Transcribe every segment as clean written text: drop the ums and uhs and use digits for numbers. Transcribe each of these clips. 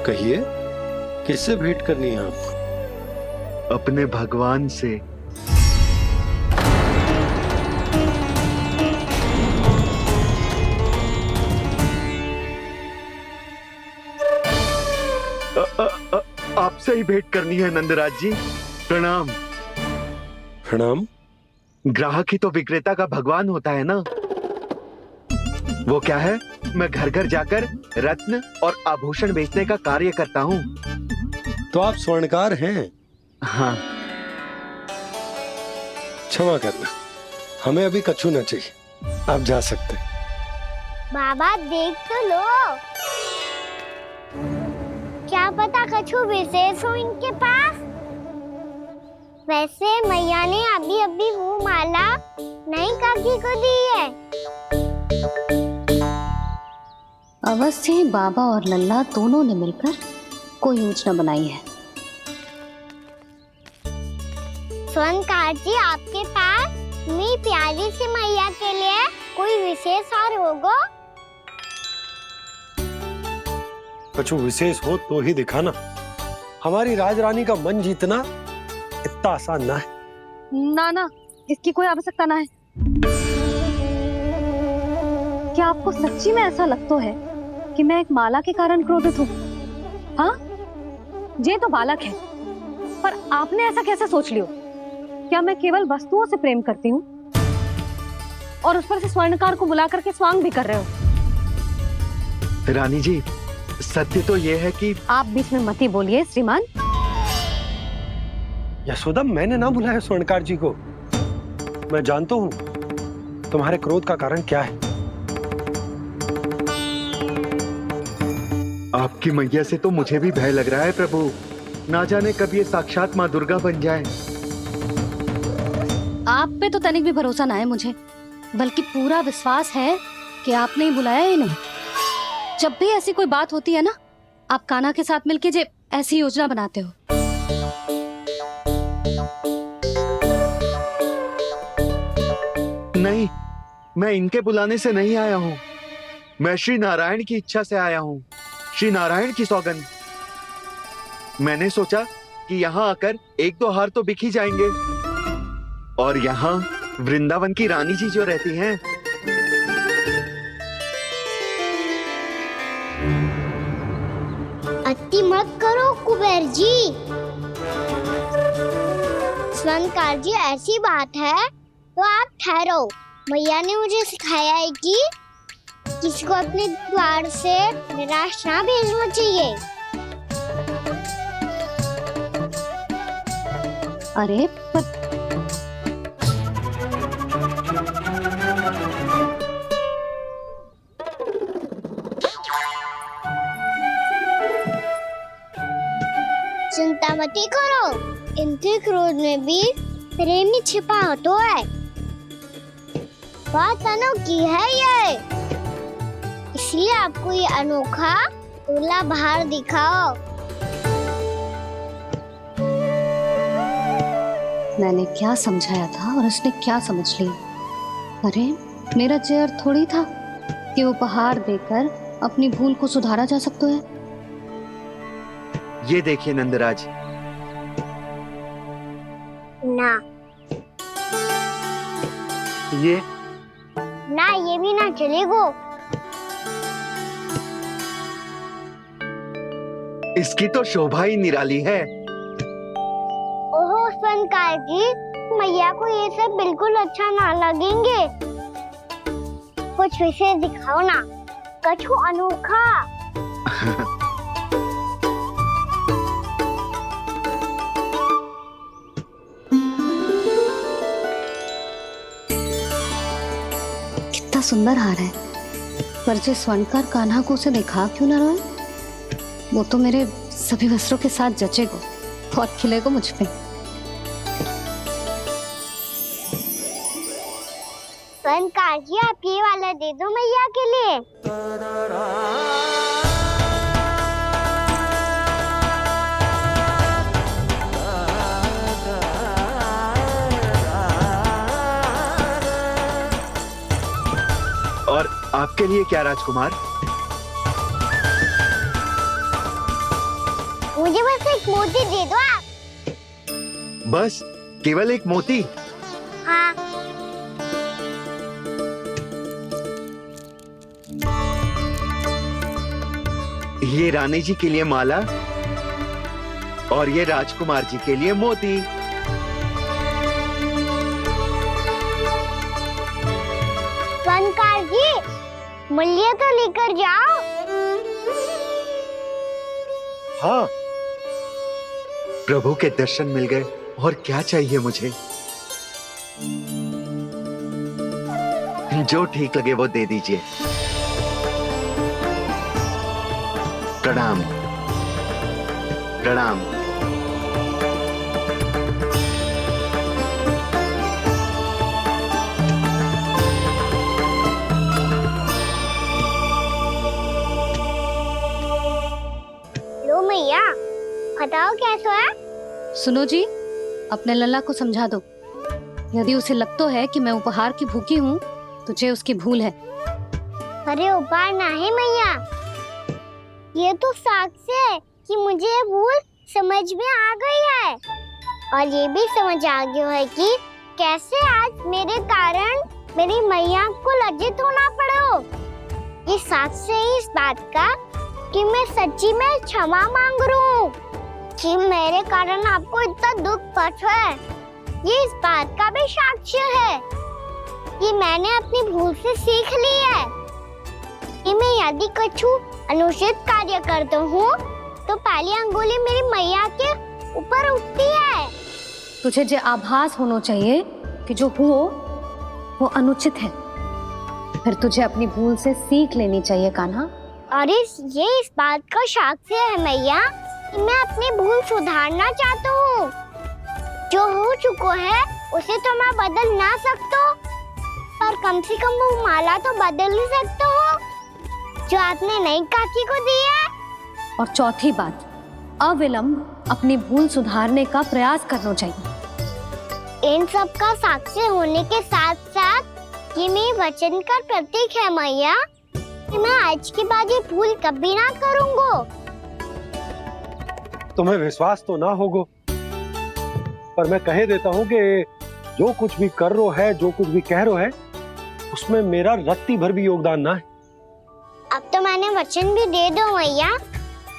कहिए, किससे भेंट करनी है आपको? अपने भगवान से। आपसे ही भेंट करनी है नंदराज जी। प्रणाम। प्रणाम। ग्राहक ही तो विक्रेता का भगवान होता है ना। वो क्या है, मैं घर घर जाकर रत्न और आभूषण बेचने का कार्य करता हूँ। तो आप स्वर्णकार हैं? हाँ। क्षमा करना, हमें अभी कछु न चाहिए, आप जा सकते हैं। बाबा देख तो लो, क्या पता कछु विशेष हो इनके पास। वैसे मैया ने अभी अभी वो माला नई काकी को दी है। अवश्य ही बाबा और लल्ला दोनों ने मिलकर कोई योजना बनाई है। स्वर्णकार जी, आपके पास मेरी प्यारी सी मैया के लिए कोई विशेष और होगा? कछु विशेष हो तो ही दिखाना। हमारी राजरानी का मन जीतना इतना आसान ना है। ना, इसकी कोई आवश्यकता ना है। क्या आपको सच्ची में ऐसा लगता है कि मैं एक माला के कारण क्रोधित हूँ? हाँ, ये तो बालक है, पर आपने ऐसा कैसे सोच लिया? क्या मैं केवल वस्तुओं से प्रेम करती हूँ और उस पर से स्वर्णकार को बुला करके स्वांग भी कर रहे हो? रानी जी, सत्य तो ये है कि आप बीच में मत ही बोलिए श्रीमान। यशोदा, मैंने ना बुलाया स्वर्णकार जी को। मैं जानता हूँ तुम्हारे क्रोध का कारण क्या है। आपकी मैया से तो मुझे भी भय लग रहा है प्रभु। ना जाने कब ये साक्षात माँ दुर्गा बन जाए। आप पे तो तनिक भी भरोसा ना है मुझे, बल्कि पूरा विश्वास है कि आपने ही बुलाया इन्हें। जब भी ऐसी कोई बात होती है ना, आप कान्हा के साथ मिलके जे ऐसी योजना बनाते हो। नहीं, मैं इनके बुलाने से नहीं आया हूँ। मैं श्री नारायण की इच्छा से आया हूँ। श्री नारायण की सौगंध। मैंने सोचा कि यहाँ आकर एक दो हार तो बिक ही जाएंगे। और यहाँ वृंदावन की रानी जी जो रहती हैं, अति मत करो कुबेर जी। स्वर्णकार जी, ऐसी बात है तो आप ठहरो। मैया ने मुझे सिखाया है कि किसी को अपने द्वार से निराश ना भेजना चाहिए। अरे पर चिंता मत करो, इनके क्रोध में भी प्रेम ही छिपा तो है। बात अनोखी है ये, इसलिए आपको ये अनोखा दूल्हा बाहर दिखाओ। मैंने क्या समझाया था और उसने क्या समझ लिया? अरे मेरा जहर थोड़ी था कि उपहार देकर अपनी भूल को सुधारा जा सकता है। ये देखिए नंदराज। ना ये भी ना चलेगो। इसकी तो शोभा ही निराली है। ओहो स्वर्णकार जी, मैया को ये सब बिल्कुल अच्छा ना लगेंगे। कुछ विशेष दिखाओ ना, कछु अनोखा। कितना सुंदर हार है, पर जो स्वर्णकार कान्हा को उसे दिखा क्यों ना रहा? वो तो मेरे सभी वस्त्रों के साथ जचेगा और खिलेगा मुझ पे। स्वर्णकार जी, आप ये वाला दे दो मैया के लिए। और आपके लिए क्या राजकुमार? मुझे बस एक मोती दे दो आप। बस केवल एक मोती? हाँ। ये रानी जी के लिए माला और ये राजकुमार जी के लिए मोती। वनकार जी, मूल्य तो लेकर जाओ। हाँ, प्रभु के दर्शन मिल गए, और क्या चाहिए मुझे? जो ठीक लगे वो दे दीजिए। प्रणाम प्रणाम। लो मैया, बताओ कैसा है? सुनो जी, अपने लल्ला को समझा दो। यदि उसे लगता है कि मैं उपहार की भूखी हूँ, तो ये उसकी भूल है। अरे उपहार ना है मैया, ये तो साक्ष्य है कि मुझे ये भूल समझ में आ गई है, और ये भी समझ आ गया है कि कैसे आज मेरे कारण मेरी मैया को लज्जित होना पड़ो। ये साक्ष्य है इस बात का कि मैं सच्ची में क्षमा मांग रहा हूँ कि मेरे कारण आपको इतना दुख पहुंचा है। ये इस बात का भी साक्ष्य है कि मैंने अपनी भूल से सीख ली है कि मैं यदि कुछ अनुचित कार्य करता हूँ तो पहली अंगुली मेरी मैया के ऊपर उठती है। तुझे जो आभास होना चाहिए कि जो हुआ वो अनुचित है, फिर तुझे अपनी भूल से सीख लेनी चाहिए कान्हा। और ये इस बात का साक्ष्य है मैया कि मैं अपनी भूल सुधारना चाहता हूँ। जो हो चुका है उसे तो मैं बदल ना सकता, पर कम से कम वो माला तो बदल ही सकता हूँ जो आपने नई काकी को दी है। और चौथी बात, अविलंब अपनी भूल सुधारने का प्रयास करना चाहिए। इन सब का साक्ष्य होने के साथ साथ ये मेरे वचन का प्रतीक है मैया कि मैं आज के बाद ये भूल कभी ना करूँगा। तुम्हें विश्वास तो ना होगा, पर मैं कह देता हूँ कि जो कुछ भी कर रो है, जो कुछ भी कह रो है, उसमें मेरा रत्ती भर भी योगदान ना है। अब तो मैंने वचन भी दे दो मैया,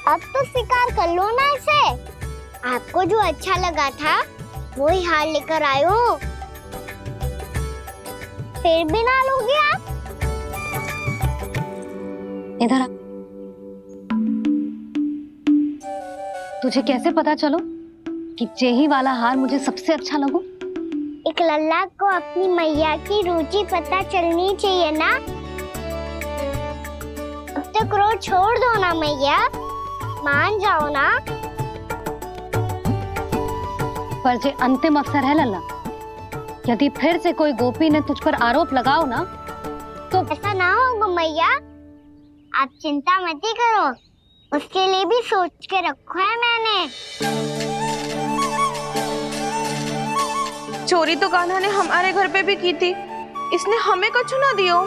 अब तो स्वीकार कर लो ना इसे। आपको जो अच्छा लगा था वही हार लेकर आयो, फिर भी ना लोगे आप? इधर आ। तुझे कैसे पता चलो कि जेही वाला हार मुझे सबसे अच्छा लगो? एक लल्ला को अपनी मैया की रुचि पता चलनी चाहिए ना। अब तो क्रोध छोड़ दो ना मैया, मान जाओ ना। पर जे अंतिम अवसर है लल्ला, यदि फिर से कोई गोपी ने तुझ पर आरोप लगाओ ना तो ऐसा ना होगा मैया, आप चिंता मत ही करो, उसके लिए भी सोच के रखा है मैंने। चोरी तो कान्हा ने हमारे घर पे भी की थी, इसने हमें कछु ना दियो।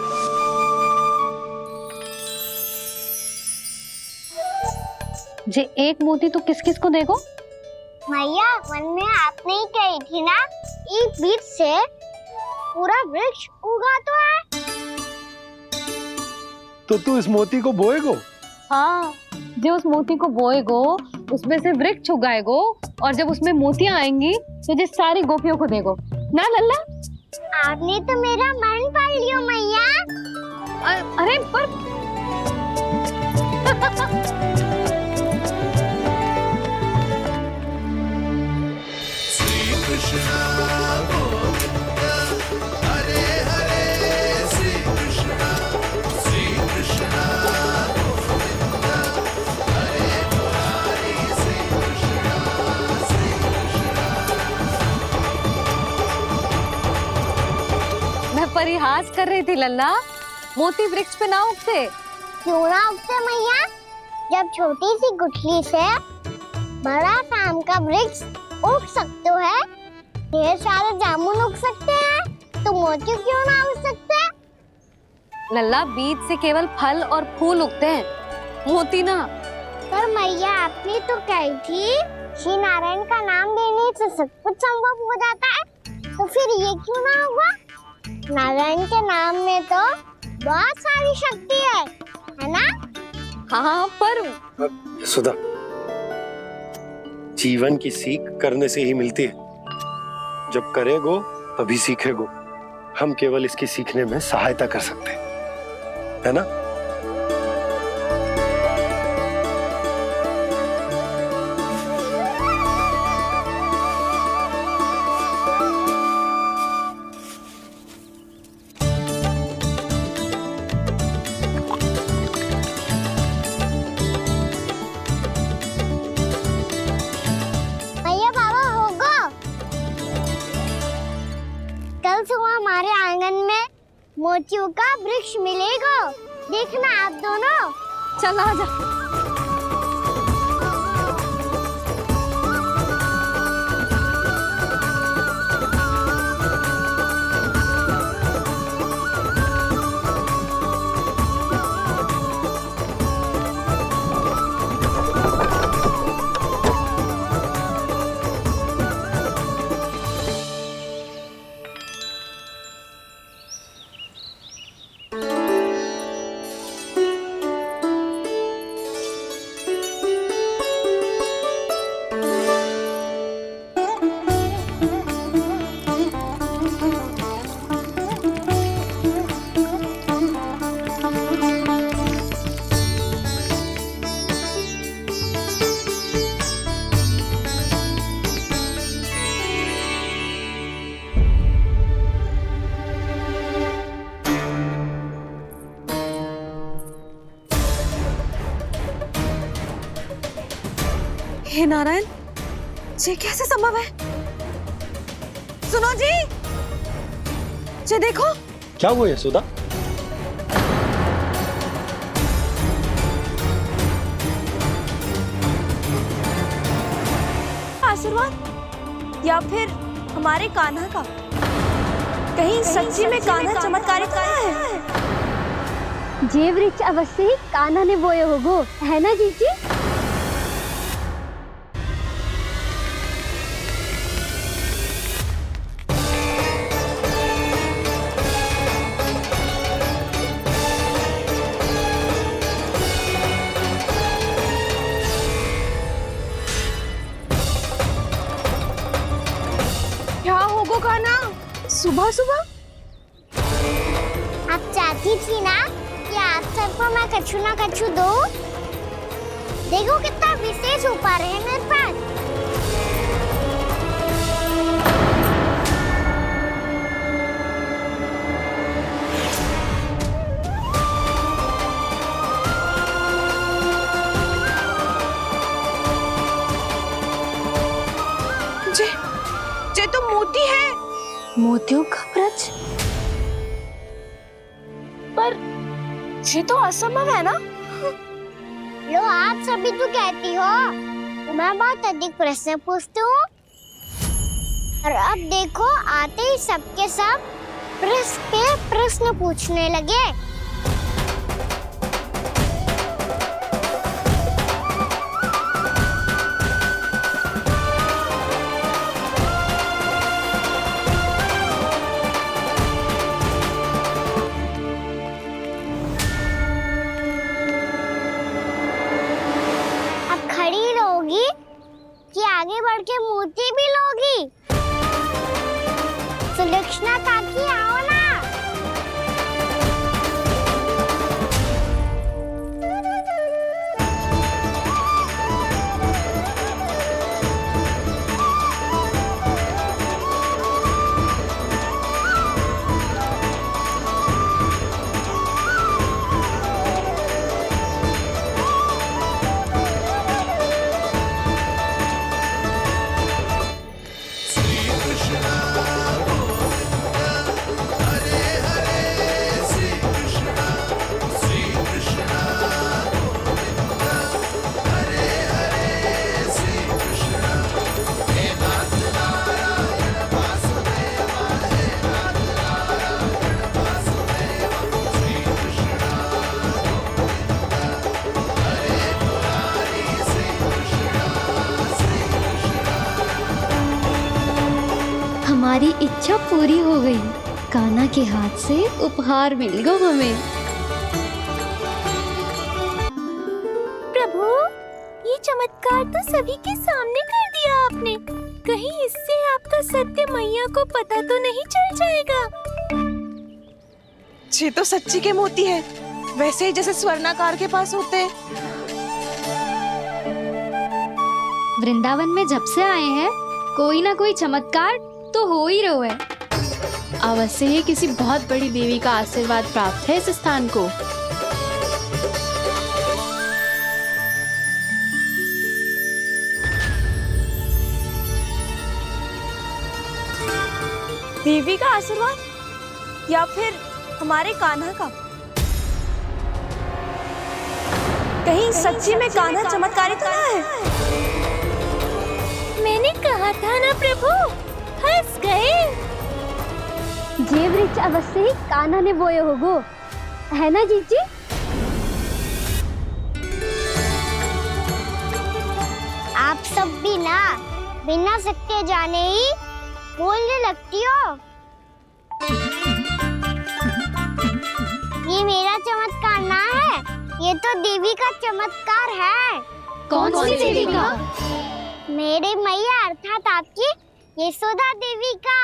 जे एक मोती तो किस किस को देगो? मैया, मन में आपने ही कही थी ना, एक बीज से पूरा वृक्ष उगा तो है। तो तू इस मोती को बोएगो? हाँ, जो उस मोती को बोएगो उसमें से वृक्ष उगाएगो, और जब उसमें मोतियां आएंगी तो जिस सारी गोपियों को देगो ना लल्ला। आपने तो मेरा मन पढ़ लियो मैया। अरे पर मैं परिहास कर रही थी लल्ला, मोती वृक्ष पे ना उगते। क्यों ना उगते मैया? जब छोटी सी गुठली से बड़ा आम का वृक्ष उग सकते है, ढेर सारे जामुन उग सकते हैं, तो मोती क्यों ना उग सकते? लल्ला, बीज से केवल फल और फूल उगते हैं, मोती ना। पर मैया आपने तो कही थी श्री नारायण का नाम लेने से सब कुछ संभव हो जाता है, तो फिर ये क्यों ना हुआ? नारायण के नाम में तो बहुत सारी शक्ति है ना? हाँ पर सुधा, जीवन की सीख करने से ही मिलती है। जब करेगो तभी सीखेगो। हम केवल इसकी सीखने में सहायता कर सकते हैं, है ना? भैया बाबा होगो, कल सुबह हमारे आंगन में मोतियों का वृक्ष मिलेगा, देखना आप दोनों। चल आजा। हे नारायण, ये कैसे संभव है? सुनो जी, ये देखो। क्या हुआ यशोदा? आशीर्वाद या फिर हमारे कान्हा का? कहीं सच्ची में कान्हा चमत्कारी तो नहीं है? जे वृक्ष अवश्य ही कान्हा ने बोए होगो, है ना जीजी? क्या होगो कान्हा सुबह सुबह? आप चाहती थी ना कि आप सबको मैं कछु ना कछु दूं? देखो कितना विशेष उपहार है मेरे पास। ये तो मोती है। मोतियों का ब्रज? पर ये तो असंभव है ना? लो आप सभी तो कहती हो, तो मैं बहुत अधिक प्रश्न पूछती हूँ, और अब देखो आते ही सबके सब प्रश्न पे प्रश्न पूछने लगे। खड़ी रहोगी कि आगे बढ़ के मूर्ति भी लोगी? सुलक्षणा काकी आओ ना। हमारी इच्छा पूरी हो गई। कान्हा के हाथ से उपहार मिल गया हमें। प्रभु, ये चमत्कार तो सभी के सामने कर दिया आपने। कहीं इससे आपका सत्य मैया को पता तो नहीं चल जाएगा? ये तो सच्ची के मोती है, वैसे ही जैसे स्वर्णाकार के पास होते हैं। वृंदावन में जब से आए हैं कोई ना कोई चमत्कार तो हो ही रहा है। अवश्य ही किसी बहुत बड़ी देवी का आशीर्वाद प्राप्त है इस स्थान को। देवी का आशीर्वाद या फिर हमारे कान्हा का? कहीं सच्ची में कान्हा चमत्कारित तो ना है? मैंने कहा था ना प्रभु, हंस गए। ये वृक्ष अवश्य ही कान्हा ने बोए होगो, है ना जीजी? आप सब भी ना बिना सत्य जाने ही बोलने लगती हो। ये मेरा चमत्कार ना है, ये तो देवी का चमत्कार है। कौन सी देवी का? मेरे मैया अर्थात आपकी यशोदा देवी का।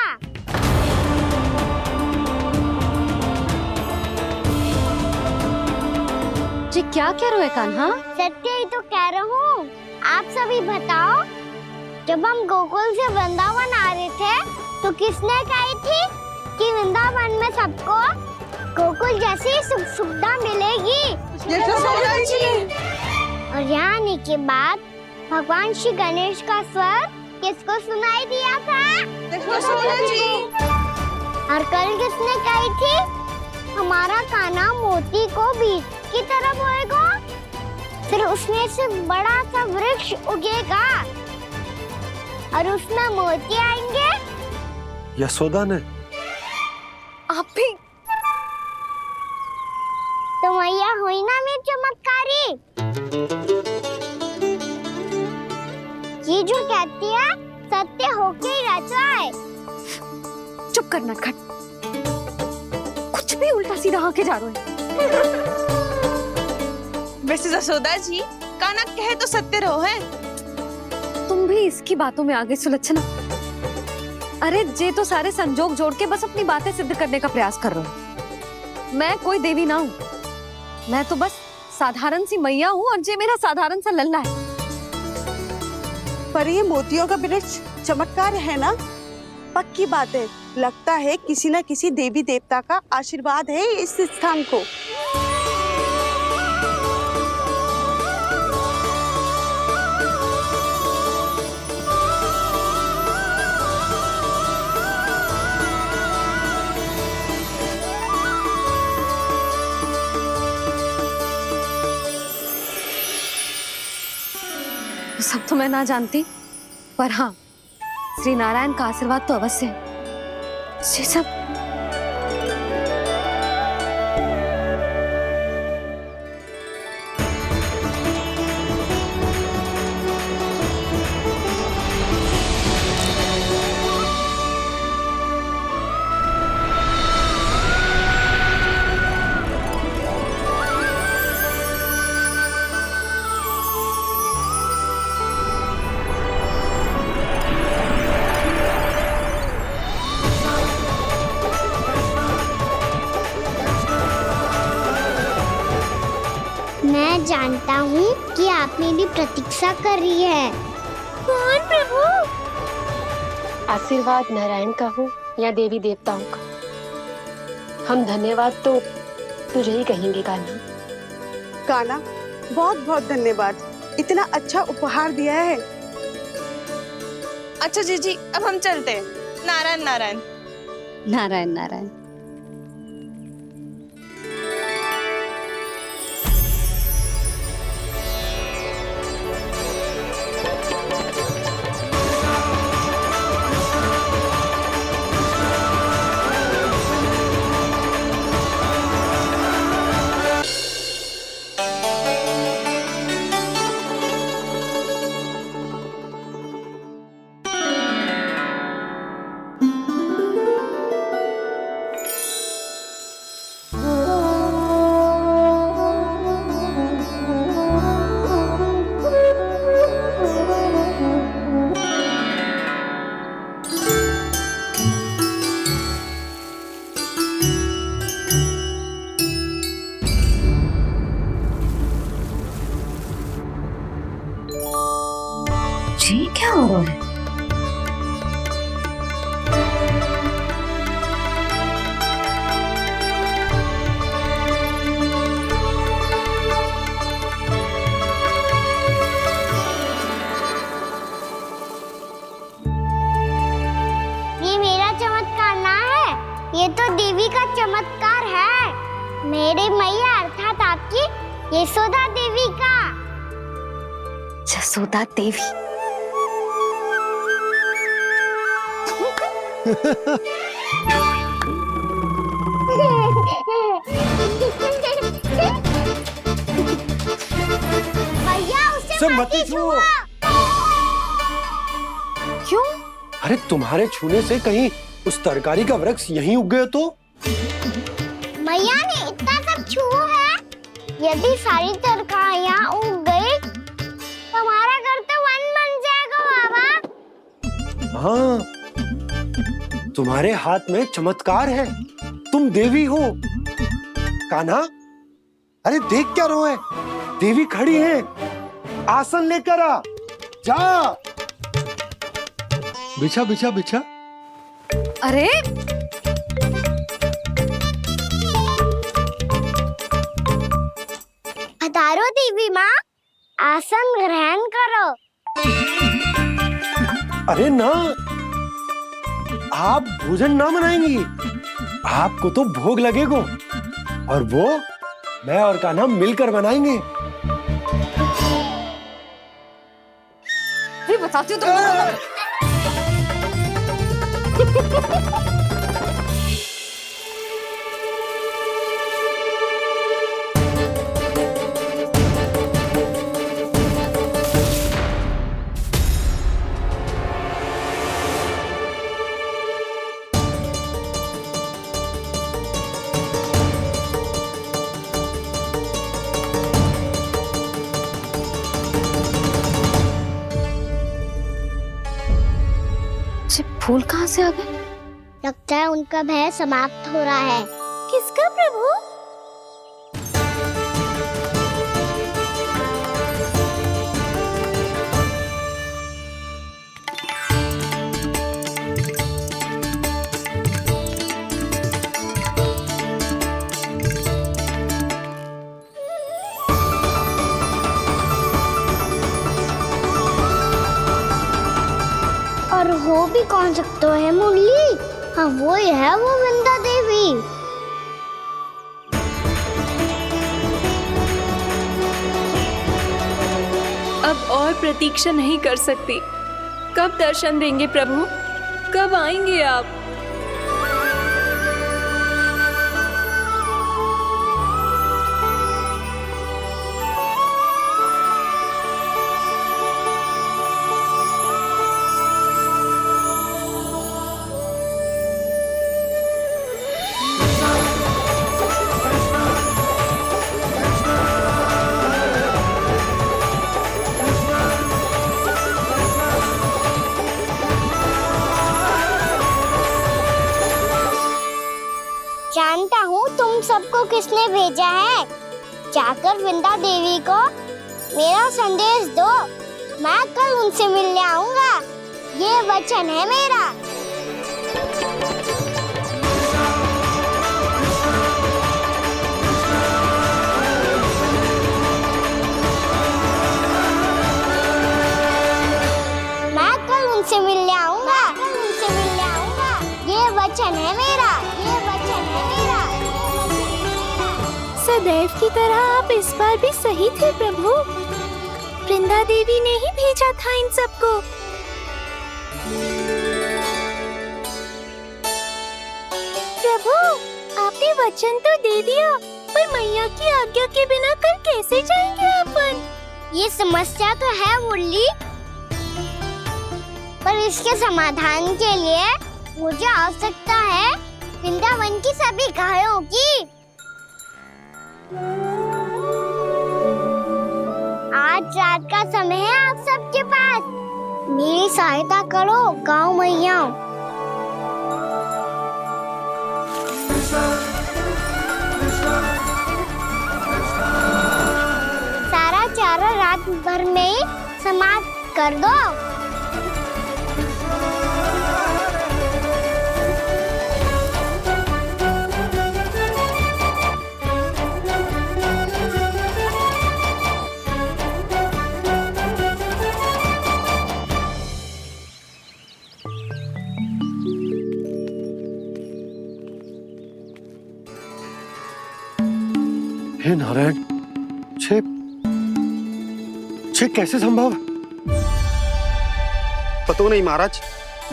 जी क्या कह रहे हो कान्हा? सत्य ही तो कह रहा हूँ। आप सभी बताओ, जब हम गोकुल से वृंदावन आ रहे थे तो किसने कही थी कि वृंदावन में सबको गोकुल जैसी सुख सुविधा मिलेगी? और यहाँ आने के बाद भगवान श्री गणेश का स्वर किसको सुनाई दिया था? और कल किसने कही थी हमारा कान्हा मोती को बीज की तरफ होएगा, फिर उसमें से बड़ा सा वृक्ष उगेगा और उसमें मोती आएंगे? यशोदा ने। आप भी? तो मैया हुई ना मेरी चमत्कारी। ये जो कहती है सत्य होके ही रहता है। चुप कर नटखट, कुछ भी उल्टा सीधा आके जा रहे हो। वैसे जसोदा जी, कान्हा कहे तो सत्य रहो है। तुम भी इसकी बातों में आगे सुलझना। अरे जे तो सारे संजोग जोड़ के बस अपनी बातें सिद्ध करने का प्रयास कर रहे हो। मैं कोई देवी ना हूँ, मैं तो बस साधारण सी मैया हूँ और जे मेरा साधारण सा लल्ला है। पर ये मोतियों का वृक्ष चमत्कार है ना? पक्की बात है, लगता है किसी न किसी देवी देवता का आशीर्वाद है इस स्थान को। सब तो मैं ना जानती, पर हाँ, श्री नारायण का आशीर्वाद तो अवश्य है। ये सब मैं जानता हूँ कि आप मेरी प्रतीक्षा कर रही है। कौन प्रभु? आशीर्वाद नारायण का हो या देवी देवताओं का, हम धन्यवाद तो तुझे ही कहेंगे कान्हा। कान्हा, बहुत बहुत धन्यवाद, इतना अच्छा उपहार दिया है। अच्छा जीजी, अब हम चलते हैं। नारायण नारायण। नारायण नारायण। क्या हो रहा है? ये मेरा चमत्कार ना है, ये तो देवी का चमत्कार है। मेरे मैया अर्थात आपकी यशोदा देवी का। जसोदा देवी। भैया उसे सब मत मत छुओ। छुओ। क्यों? अरे तुम्हारे छूने से कहीं उस तरकारी का वृक्ष यहीं उग गए तो? मैया ने इतना सब छुआ है, यदि सारी तरकारियां उग गई तो हमारा घर तो वन बन जाएगा बाबा। हाँ, तुम्हारे हाथ में चमत्कार है, तुम देवी हो। कान्हा, अरे देख क्या रो है, देवी खड़ी है, आसन लेकर आ, जा। बिछा बिछा बिछा। अरे पधारो देवी माँ, आसन ग्रहण करो। अरे ना, आप भोजन ना मनाएंगी, आपको तो भोग लगेगा और वो मैं और कान्हा मिलकर बनाएंगे। फिर बताती हूँ तुमको। फूल कहाँ से आ गए? लगता है उनका भय समाप्त हो रहा है। किसका प्रभु? और हो भी कौन सकता है मुरली? हाँ वो ही है, वो वृंदा देवी। अब और प्रतीक्षा नहीं कर सकती। कब दर्शन देंगे प्रभु? कब आएंगे आप? जानता हूँ तुम सबको किसने भेजा है। जाकर वृंदा देवी को मेरा संदेश दो, मैं कल उनसे मिलने आऊंगा, ये वचन है मेरा। मैं कल उनसे मिलने आऊंगा, ये वचन है मेरा, ये वचन है मेरा। सदैव की तरह आप इस बार भी सही थे प्रभु। वृंदा देवी ने ही भेजा था इन सबको। प्रभु, आपने वचन तो दे दिया, पर मैया की आज्ञा के बिना कल कैसे जाएंगे अपन? ये समस्या तो है मुरली, पर इसके समाधान के लिए मुझे आवश्यकता है वृंदावन की सभी गायों की। आज रात का समय है आप सबके पास, मेरी सहायता करो गाँव मैया। सारा चारा रात भर में ही समाप्त कर दो। हे नारायण, छे छे कैसे संभव? पतो नहीं महाराज,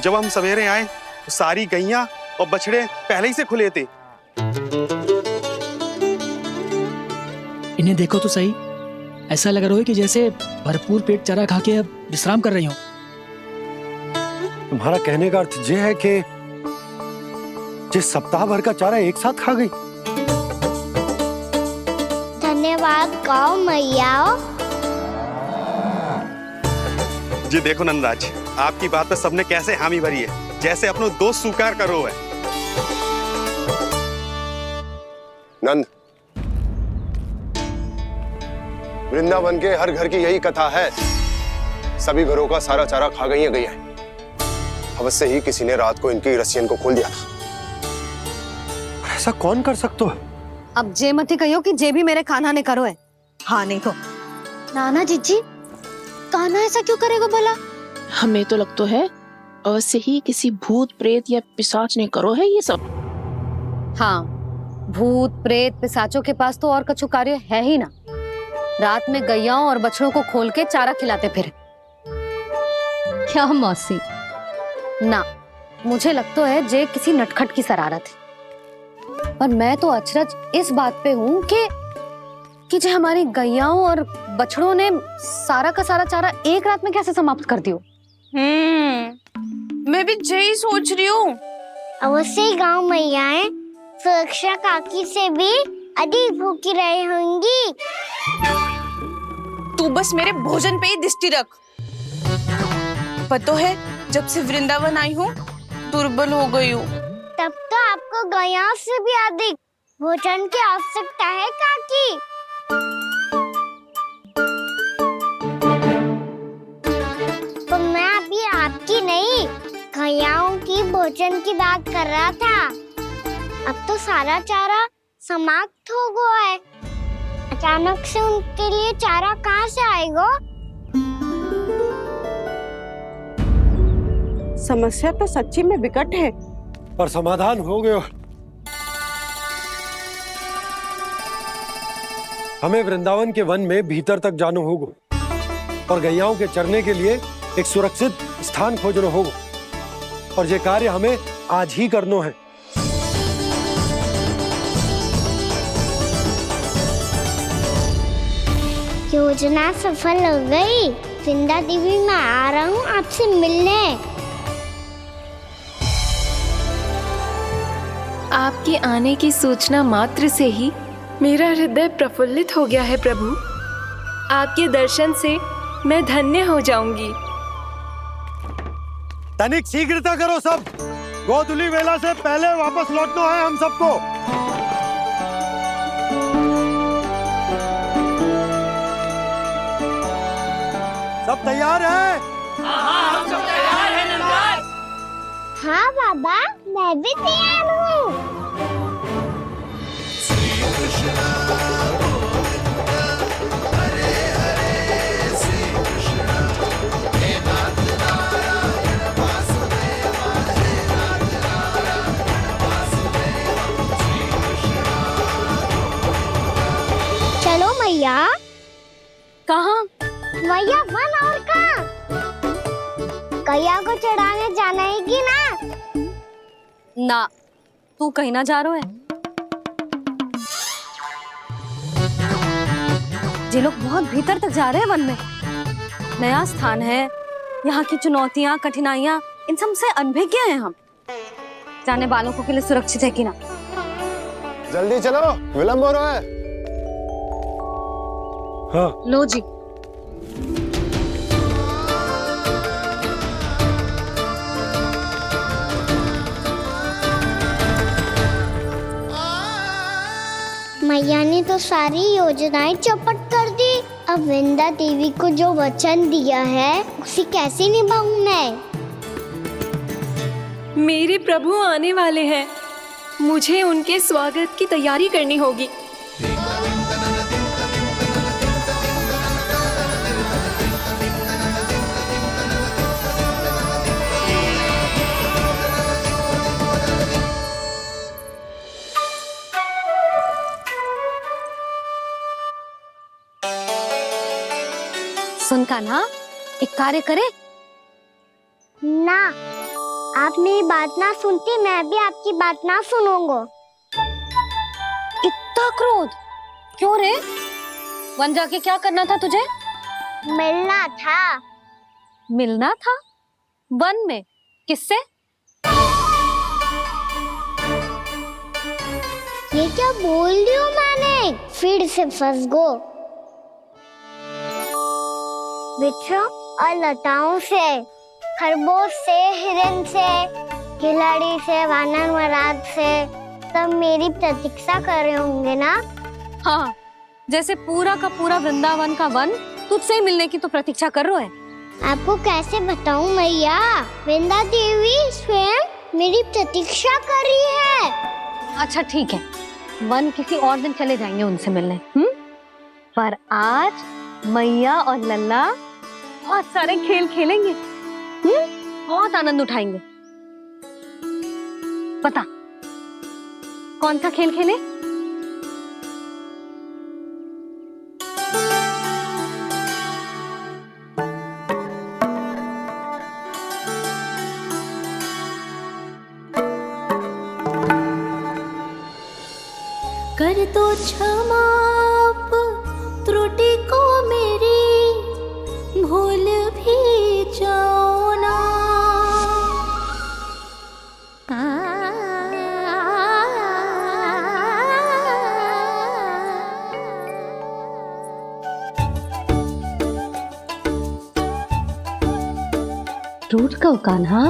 जब हम सवेरे आए तो सारी गैया और बछड़े पहले ही से खुले थे। इन्हें देखो तो सही, ऐसा लग रहा है कि जैसे भरपूर पेट चारा खा के अब विश्राम कर रही हो। तुम्हारा कहने का अर्थ ये है कि जिस सप्ताह भर का चारा एक साथ खा गई। धन्यवाद गाँव मैया। जी देखो नंदराज, आपकी बात पे सबने कैसे हामी भरी है, जैसे अपनो दोस्त स्वीकार करो है। नंद, वृंदावन के हर घर की यही कथा है। सभी घरों का सारा चारा खा गई है गैया। अवश्य ही किसी ने रात को इनकी रस्सियन को खोल दिया था। ऐसा कौन कर सकता है? अब जे मत कहियो कि जे भी मेरे कान्हा ने करो है। हाँ नहीं तो नाना जीजी, कान्हा ऐसा क्यों करेगा भला? हमें तो लगता है अवश्य ही किसी भूत प्रेत या पिशाच ने करो है ये सब। हाँ, भूत प्रेत पिशाचों के पास तो और कछु कार्य है ही ना। रात में गैयाओं और बछड़ों को खोल के चारा खिलाते फिर। क्या मौसी? ना, मुझे लगता है जे किसी नटखट की शरारत है। पर मैं तो अचरज इस बात पे हूँ कि जो हमारी गैयाओं और बछड़ों ने सारा का सारा चारा एक रात में कैसे समाप्त कर दियो। मैं भी यही सोच रही हूँ। अवश्य ही गाँव मैयाएं सुरक्षा काकी से भी अधिक भूखी रही होंगी। तू बस मेरे भोजन पे ही दृष्टि रख। पतो है, जब से वृंदावन आई हूँ दुर्बल हो गई हूँ। तब तो आपको गैया से भी अधिक भोजन की आवश्यकता है काकी। तो मैं अभी आपकी नहीं, गैयाओं की भोजन की बात कर रहा था। अब तो सारा चारा समाप्त हो गया है। अचानक से उनके लिए चारा कहाँ से आएगा? समस्या तो सच्ची में विकट है, पर समाधान हो गयो। हमें वृंदावन के वन में भीतर तक जाना होगा और गैयाओं के चरने के लिए एक सुरक्षित स्थान खोजना होगा, और ये कार्य हमें आज ही करना है। योजना सफल हो गई। वृंदा देवी, मैं आ रहा हूँ आपसे मिलने। आपके आने की सूचना मात्र से ही मेरा हृदय प्रफुल्लित हो गया है प्रभु। आपके दर्शन से मैं धन्य हो जाऊंगी। तनिक शीघ्रता करो सब, गोधुली वेला से पहले वापस लौटना है हम सबको। सब तैयार है? हाँ बाबा, मैं भी तैयार हूँ। चलो मैया। कहाँ? मैया वन और कहाँ? गैया को चढ़ाने जाना है कि ना? ना, तू कहीं ना जा रहा है। ये लोग बहुत भीतर तक जा रहे हैं वन में। नया स्थान है, यहाँ की चुनौतियाँ कठिनाइयाँ इन सब से अनभिज्ञ हैं हम। जाने बालकों के लिए सुरक्षित है कि ना। जल्दी चलो, विलंब हो रहा है। हाँ। लो जी। मैया ने तो सारी योजनाएं चौपट कर दी। अब वृंदा देवी को जो वचन दिया है उसे कैसे निभाऊं मैं? मेरे प्रभु आने वाले हैं, मुझे उनके स्वागत की तैयारी करनी होगी। सुन कान्हा, एक कार्य करे। ना, आप मेरी बात ना सुनती, मैं भी आपकी बात ना सुनूंगा। इतना क्रोध क्यों रे? वन जाके क्या करना था तुझे? मिलना था। मिलना था? वन में? किससे? ये क्या बोल रही हूँ मैंने? फिर से फंस गो। वृक्षों और लताओं से, खरगोश से, हिरन से, खिलाड़ी से, वानर महाराज से, सब मेरी प्रतीक्षा कर रहे होंगे ना? हाँ, जैसे पूरा का पूरा वृंदावन का वन तुझसे ही मिलने की तो प्रतीक्षा कर रहा है। आपको कैसे बताऊं मैया? वृंदा देवी स्वयं मेरी प्रतीक्षा कर रही है। अच्छा ठीक है, वन किसी और दिन चले जाएंगे उनसे मिलने। पर आज मैया और लल्ला बहुत सारे खेल खेलेंगे। बहुत आनंद उठाएंगे। पता कौन सा खेल खेले? कर दो क्षमा त्रुटि को मेरी, भूल भी जाओ ना। टूट गओ कान्हा?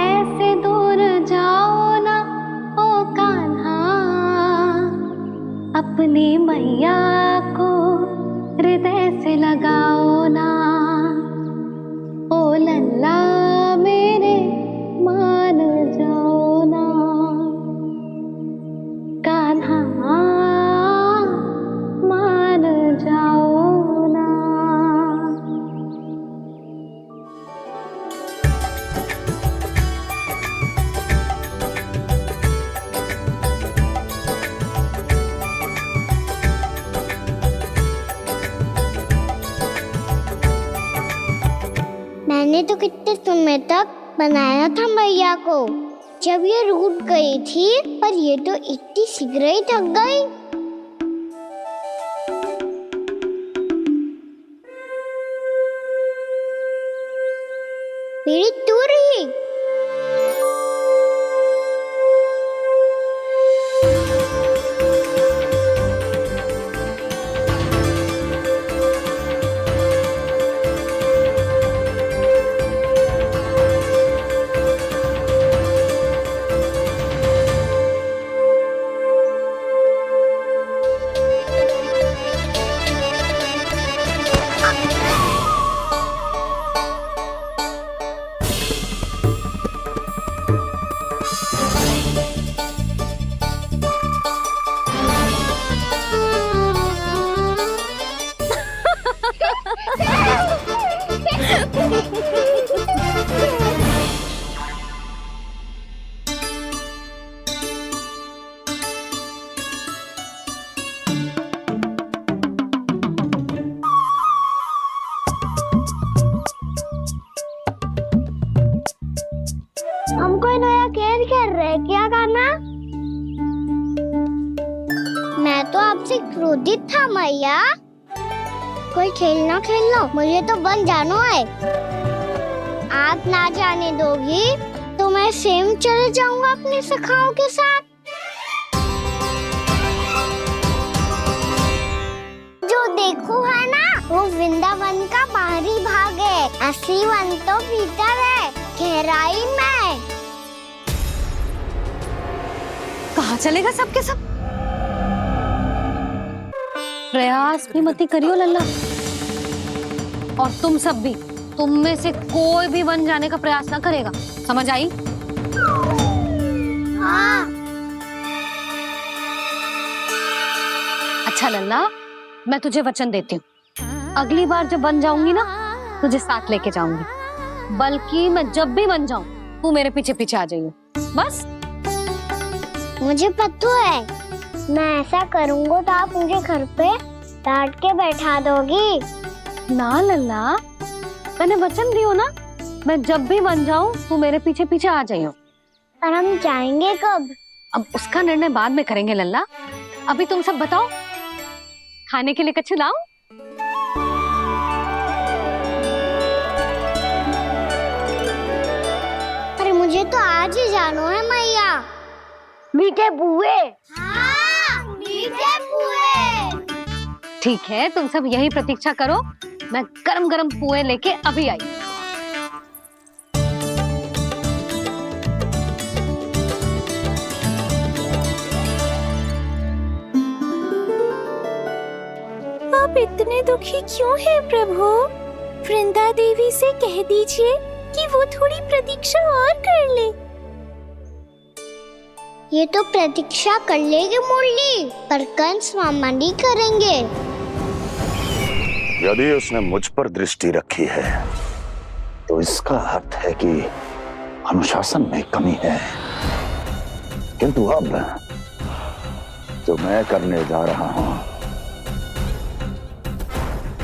ऐसे दूर जाओ ना ओ कान्हा, अपनी मैया को हृदय से लगाओ ना। ओ लल्ला मेरे मान जाओ ना, कान्हा मान जाओ ना। मैंने तो कितने समय तक बनाया था मैया को, जब ये रूठ गई थी, पर ये तो इतनी शीघ्र ही थक गई। मेरी दूर ही। हम कोई नया खेल खेल रहे हैं क्या करना? मैं तो आपसे क्रोधित था मैया। कोई खेलना खेल लो, मुझे तो बन जाना है। आप ना जाने दोगी तो मैं स्वयं चले जाऊंगा अपने सखाओं के साथ। जो देखो है ना, वो वृंदावन का बाहरी भाग है, असली वन तो भीतर है, गहराई में। कहाँ चलेगा सबके सब? प्रयास भी मती करियो लल्ला। और तुम सब भी, तुम में से कोई भी वन जाने का प्रयास ना करेगा, समझ आई? हाँ। अच्छा लल्ला, मैं तुझे वचन देती हूँ, अगली बार जब बन जाऊंगी ना, तुझे साथ लेके जाऊंगी। बल्कि मैं जब भी बन जाऊं, तू मेरे पीछे पीछे आ जाइए, बस। मुझे पता है मैं ऐसा करूँगा तो आप मुझे घर पे डांट के बैठा दोगी? ना लल्ला, मैंने वचन दियो ना, मैं जब भी बन जाऊं तू मेरे पीछे पीछे आ जाइयो। और हम जाएंगे कब? अब उसका निर्णय बाद में करेंगे लल्ला। अभी तुम सब बताओ, खाने के लिए कुछ लाऊं? अरे मुझे तो आज ही जाना है मैया। मीठे बुए। हाँ, मीठे बुए। ठीक है, तुम सब यही प्रतीक्षा करो, मैं गरम गरम पुए लेके अभी आई। आप इतने दुखी क्यों हैं प्रभु? वृंदा देवी से कह दीजिए कि वो थोड़ी प्रतीक्षा और कर ले। ये तो प्रतीक्षा कर लेगी मुरली, पर कंस मामा नहीं करेंगे। यदि उसने मुझ पर दृष्टि रखी है तो इसका अर्थ है कि अनुशासन में कमी है। किंतु अब जो मैं करने जा रहा हूं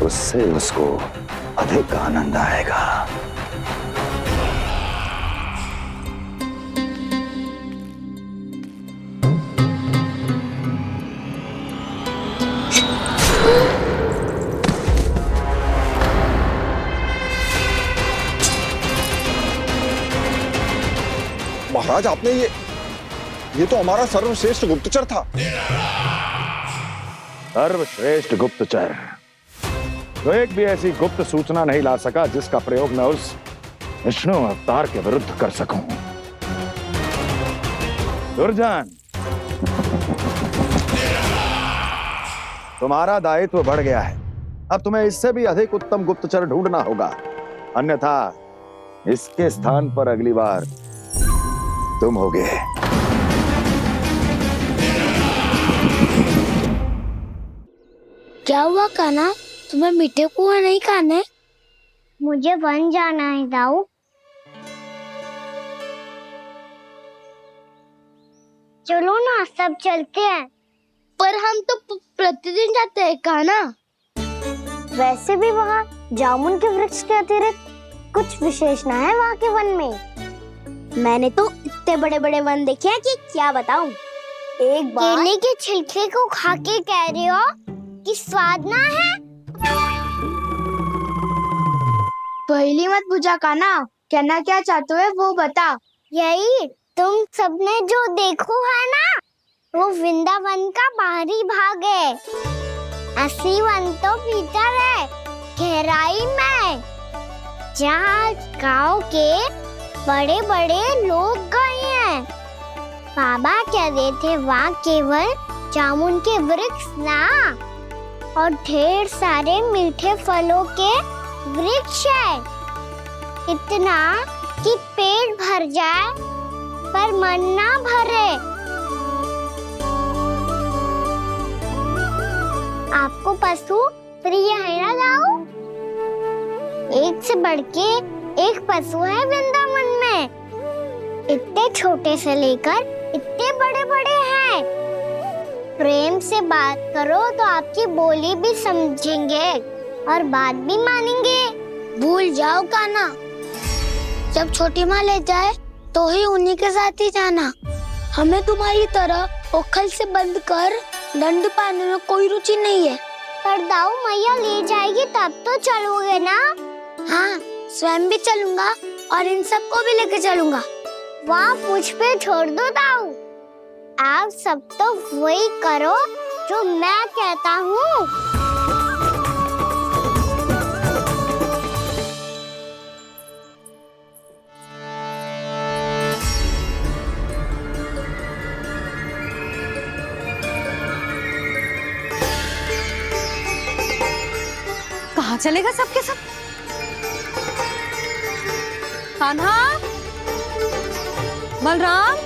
उससे उसको अधिक आनंद आएगा। महाराज, आपने ये तो हमारा सर्वश्रेष्ठ गुप्तचर था। सर्वश्रेष्ठ गुप्तचर तो एक भी ऐसी गुप्त सूचना नहीं ला सका जिसका प्रयोग मैं उस विष्णु अवतार के विरुद्ध कर सकूं। दुर्जन, तुम्हारा दायित्व बढ़ गया है। अब तुम्हें इससे भी अधिक उत्तम गुप्तचर ढूंढना होगा, अन्यथा इसके स्थान पर अगली बार तुम होगे। क्या हुआ कान्हा, तुम्हें मीठे कुआं नहीं खाने? मुझे वन जाना है दाऊ। चलो ना, सब चलते हैं। पर हम तो प्रतिदिन जाते हैं कान्हा। वैसे भी वहाँ जामुन के वृक्ष के अतिरिक्त कुछ विशेष ना है वहाँ के वन में। मैंने तो इतने बड़े बड़े वन देखे हैं कि क्या बताऊं। एक बार केले के छिलके को खा के कह रहे हो कि स्वाद ना है? पहली मत बुझा कान्हा, कहना क्या चाहते हो वो बता। यही तुम सबने जो देखो है ना, वो वृंदावन का बाहरी भाग है। असली वन तो भीतर है, गहराई में, जहाँ गांव के बड़े बड़े लोग गए हैं। बाबा कह रहे थे वहाँ केवल जामुन के वृक्ष ना, और ढेर सारे मीठे फलों के वृक्ष है। इतना कि पेट भर जाए पर मन ना भरे। आपको पशु प्रिय है ना दाऊ? एक से बढ़ के एक पशु है वृंदावन में। इतने छोटे से लेकर इतने बड़े बड़े हैं। प्रेम से बात करो तो आपकी बोली भी समझेंगे और बात भी मानेंगे। भूल जाओ कान्हा, जब छोटी माँ ले जाए तो ही उन्हीं के साथ ही जाना। हमें तुम्हारी तरह ओखल से बंद कर दंड पाने में कोई रुचि नहीं है। पर दाऊ मैया ले जाएगी तब तो चलोगे ना? हाँ, स्वयं भी चलूंगा और इन सबको भी लेके चलूंगा। वहाँ मुझ पे छोड़ दो दाऊ। आप सब तो वही करो जो मैं कहता हूँ। कहाँ चलेगा सबके सब? कान्हा, बलराम,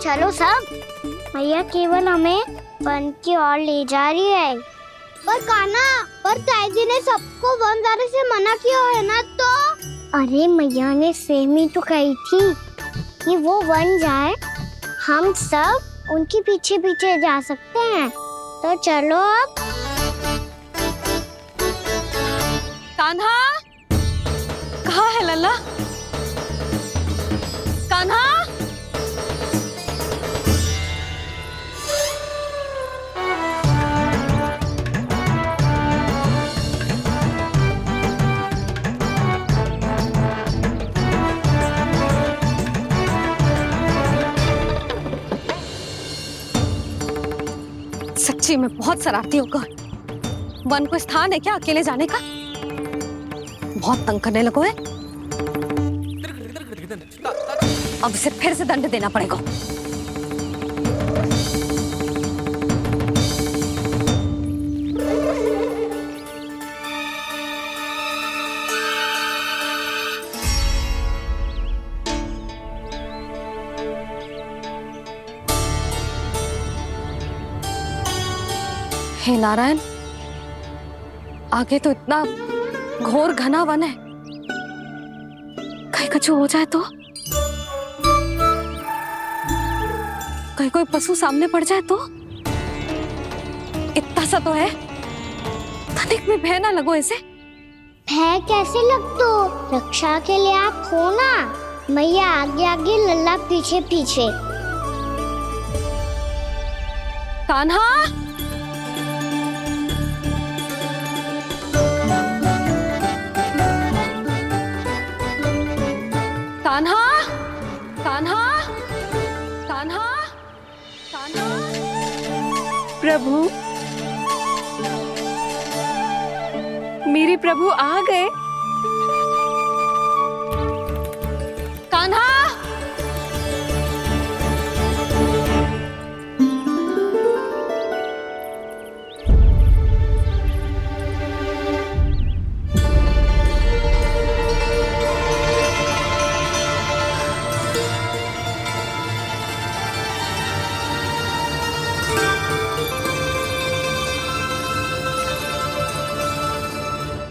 चलो सब। मैया केवल हमें वन की ओर ले जा रही है। पर कान्हा, पर ताईजी ने सबको वन जाने से मना किया है ना, तो अरे मैया ने सेम ही तो कही थी कि वो वन जाए, हम सब उनके पीछे पीछे जा सकते हैं। तो चलो अब। कान्हा, कहाँ है लल्ला? कान्हा, सच्ची में बहुत शरारती होगा। वन को स्थान है क्या अकेले जाने का? बहुत तंग करने लगो है। अब इसे फिर से दंड देना पड़ेगा। हे नारायण, आगे तो इतना घोर घना वन है, कहीं कुछ हो जाए तो? कहीं कोई पशु सामने पड़ जाए तो? इतना सा तो है, तनिक में भय ना लगो इसे। भय कैसे लग तो? रक्षा के लिए आप हो ना। मैया आगे आगे, लल्ला पीछे पीछे। कान्हा, कान्हा, कान्हा, कान्हा, कान्हा। प्रभु, मेरे प्रभु आ गए। कान्हा,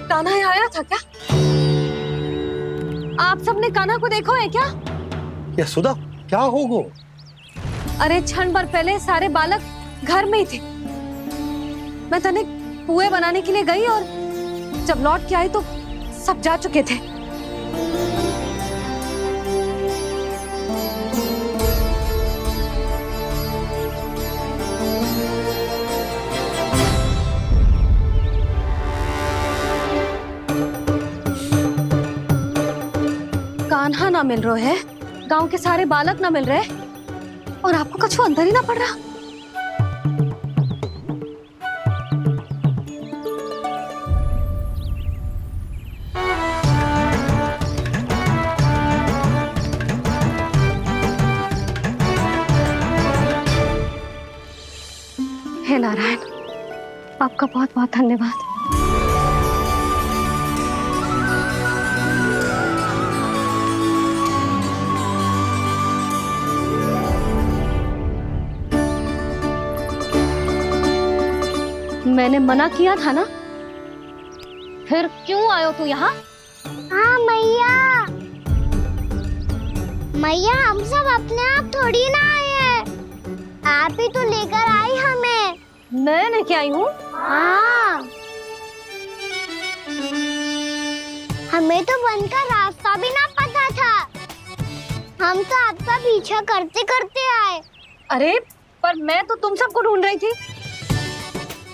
कान्हा यहाँ आया था क्या? आप सबने कान्हा को देखो है क्या? यशोदा, क्या होगो? अरे क्षण भर पहले सारे बालक घर में ही थे। मैं तनिक पुए बनाने के लिए गई और जब लौट के आई तो सब जा चुके थे। कान्हा ना मिल रहे है, गांव के सारे बालक ना मिल रहे, और आपको कछु अंदर ही ना पड़ रहा। हे नारायण, आपका बहुत बहुत धन्यवाद। मैंने मना किया था ना, फिर क्यों आयो तू यहाँ? हाँ मैया, मैया हम सब अपने आप थोड़ी ना आए हैं, आप ही तो लेकर आई हमें। मैं लेके आई हूँ? हाँ, हमें तो वन का रास्ता भी ना पता था, हम तो आपका पीछा करते करते आए। अरे पर मैं तो तुम सबको ढूंढ रही थी,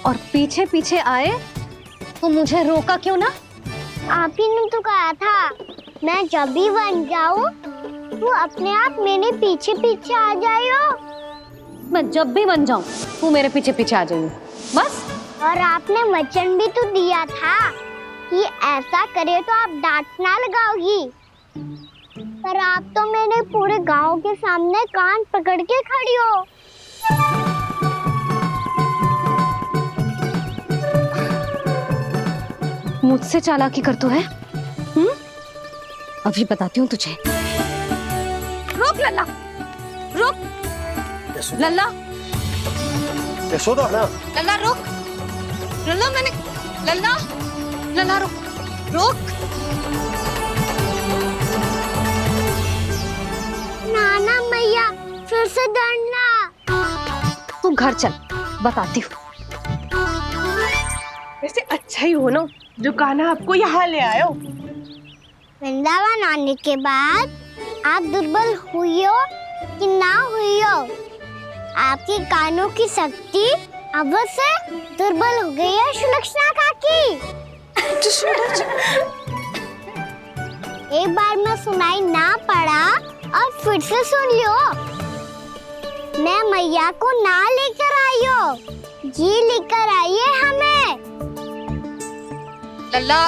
और पीछे पीछे आए तो मुझे रोका क्यों ना? आप ही ने तो कहा था मैं जब भी वन जाऊं तो अपने आप मेरे पीछे पीछे आ जाइयो। मैं जब भी बन जाऊं तू मेरे पीछे पीछे आ जाइयो बस। और आपने वचन भी तो दिया था कि ऐसा करे तो आप डांट ना लगाओगी, पर आप तो मेरे पूरे गांव के सामने कान पकड़ के खड़ी हो। मुझसे चालाकी कर तो है? अभी बताती हूँ तुझे। रोक लल्ला, रोक। लल्ला यशोदा ना लल्ला रुक, लल्ला मैंने लल्ला लल्ला रुक रुक। नाना मैया फिर से डरना। तू घर चल, बताती हूँ। वैसे अच्छा ही हो ना जो कान्हा आपको यहाँ ले आयो। वृंदावन आने के बाद आप दुर्बल हुई हो कि ना हुई हो, आपके कानों की शक्ति अब से दुर्बल हो गई है सुलक्षणा काकी। एक बार में सुनाई ना पड़ा और फिर से सुन लियो। मैं मैया को ना लेकर आई हो, जी लेकर आई है हमें। लल्ला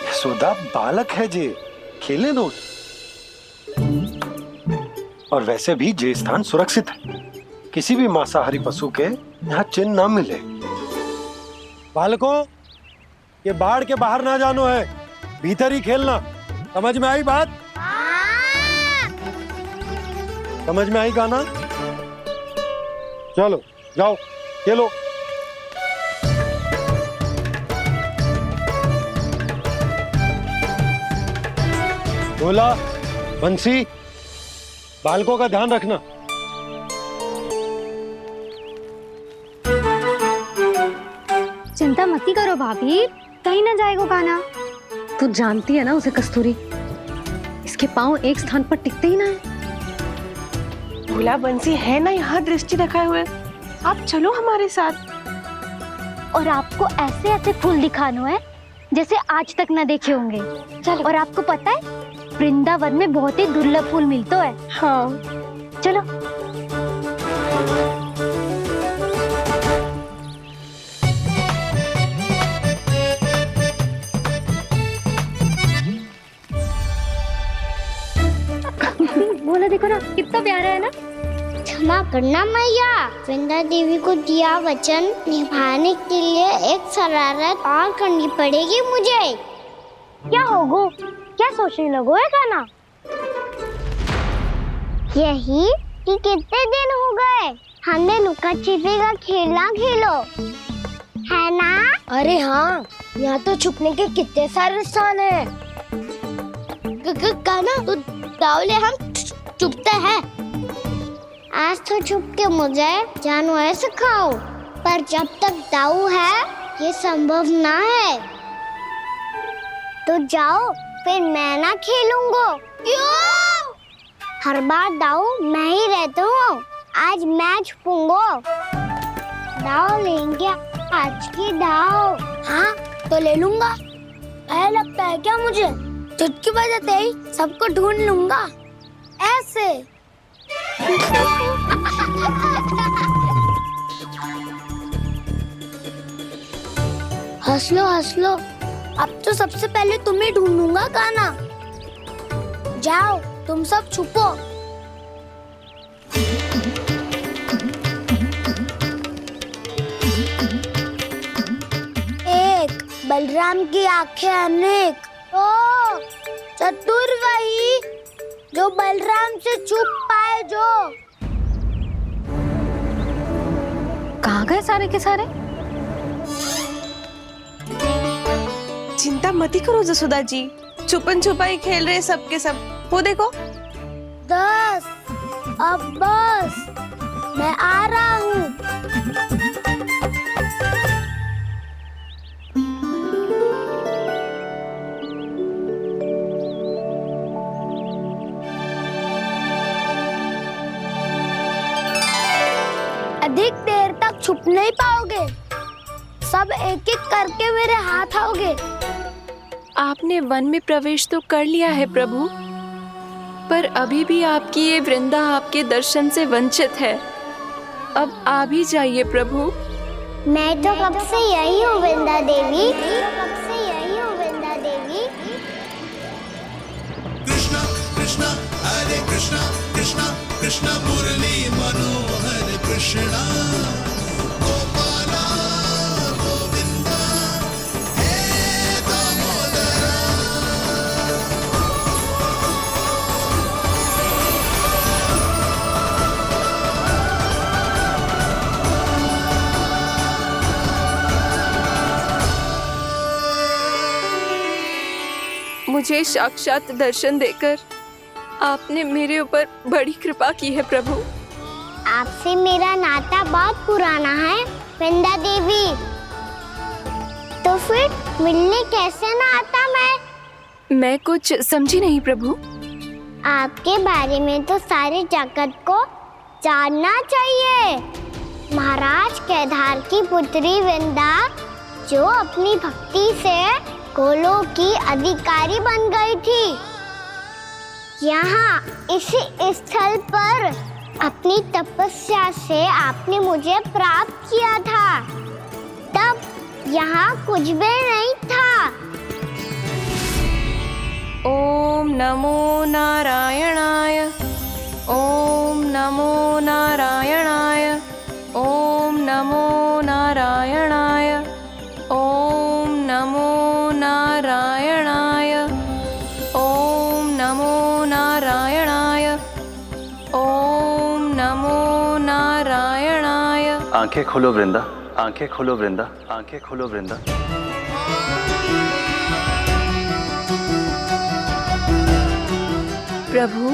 यशोदा बालक है जे, खेले दो। और वैसे भी जे स्थान सुरक्षित है, किसी भी मांसाहारी पशु के यहाँ चिन्ह ना मिले। बालकों, ये बाढ़ के बाहर ना जानो है, भीतर ही खेलना। समझ में आई बात? समझ में आई गाना? चलो जाओ खेलो। बोला बंसी, बालकों का ध्यान रखना। चिंता मत करो भाभी, कहीं ना जाएगा कान्हा। तू जानती है ना उसे कस्तूरी, इसके पांव एक स्थान पर टिकते ही ना है। भोला बंसी है ना यहाँ दृष्टि रखाए हुए, आप चलो हमारे साथ। और आपको ऐसे ऐसे फूल दिखानो है जैसे आज तक न देखे होंगे। चलो। और आपको पता है वृंदावन में बहुत ही दुर्लभ फूल मिलते हैं। हाँ चलो। बोला देखो ना कितना प्यारा है ना। क्षमा करना मैया, वृंदा देवी को दिया वचन निभाने के लिए एक शरारत और करनी पड़ेगी मुझे। क्या होगो? क्या सोचने लगो है कान्हा? यही कि कितने दिन हो गए हमने लुका छिपी का खेलना खेलो, है ना? अरे हाँ, यहाँ तो छुपने के कितने सारे स्थान है। कान्हा तो दावले हम छुपते हैं। आज तो छुप के मुझे जानवर सिखाओ, पर जब तक दाऊ है ये संभव ना है। तो जाओ, फिर मैं ना खेलूंगा। क्यों? हर बार दाऊ मैं ही रहता हूँ, आज मैं छुपूंगा। दाऊ लेंगे आज की दाऊ। हाँ तो ले लूंगा। ऐसा लगता है क्या मुझे? चुटकी बजाते ही सबको ढूंढ लूंगा ऐसे। हंस लो, अब तो सबसे पहले तुम्हें ढूंढूंगा कान्हा। जाओ तुम सब छुपो। एक बलराम की आंखें अनेक। ओ चतुर वही जो बलराम से छुप पाए। जो कहाँ गए सारे के सारे? चिंता मत करो जसोदा जी, छुपन छुपाई खेल रहे सबके सब। वो देखो 10 अब बस, मैं आ रहा हूँ। अधिक देर तक छुप नहीं पाओगे, सब एक एक करके मेरे हाथ आओगे। आपने वन में प्रवेश तो कर लिया है प्रभु, पर अभी भी आपकी ये वृंदा आपके दर्शन से वंचित है। अब आ भी जाइए प्रभु। मैं तो कब से यही हूँ वृंदा देवी। कृष्णा कृष्णा हरे कृष्णा कृष्णा कृष्णा मुरली मनोहर कृष्णा गोपाला गोविंदा हे दामोदरा। मुझे साक्षात दर्शन देकर आपने मेरे ऊपर बड़ी कृपा की है प्रभु। आपसे मेरा नाता बहुत पुराना है वृंदा देवी, तो फिर मिलने कैसे ना आता मैं कुछ समझी नहीं प्रभु। आपके बारे में तो सारे जगत को जानना चाहिए। महाराज केदार की पुत्री वृंदा जो अपनी भक्ति से गोलों की अधिकारी बन गई थी, यहाँ इसी स्थल पर अपनी तपस्या से आपने मुझे प्राप्त किया था। तब यहाँ कुछ भी नहीं था। ओम नमो नारायणाय, ओम नमो नारायणाय, ओम नमो नारायणाय, ओम नमो नारायणाय, ओम नमो नारायणाय, ओम नमो नारायणाय। आंखें खोलो वृंदा, आंखें खोलो वृंदा, आंखें खोलो वृंदा। प्रभु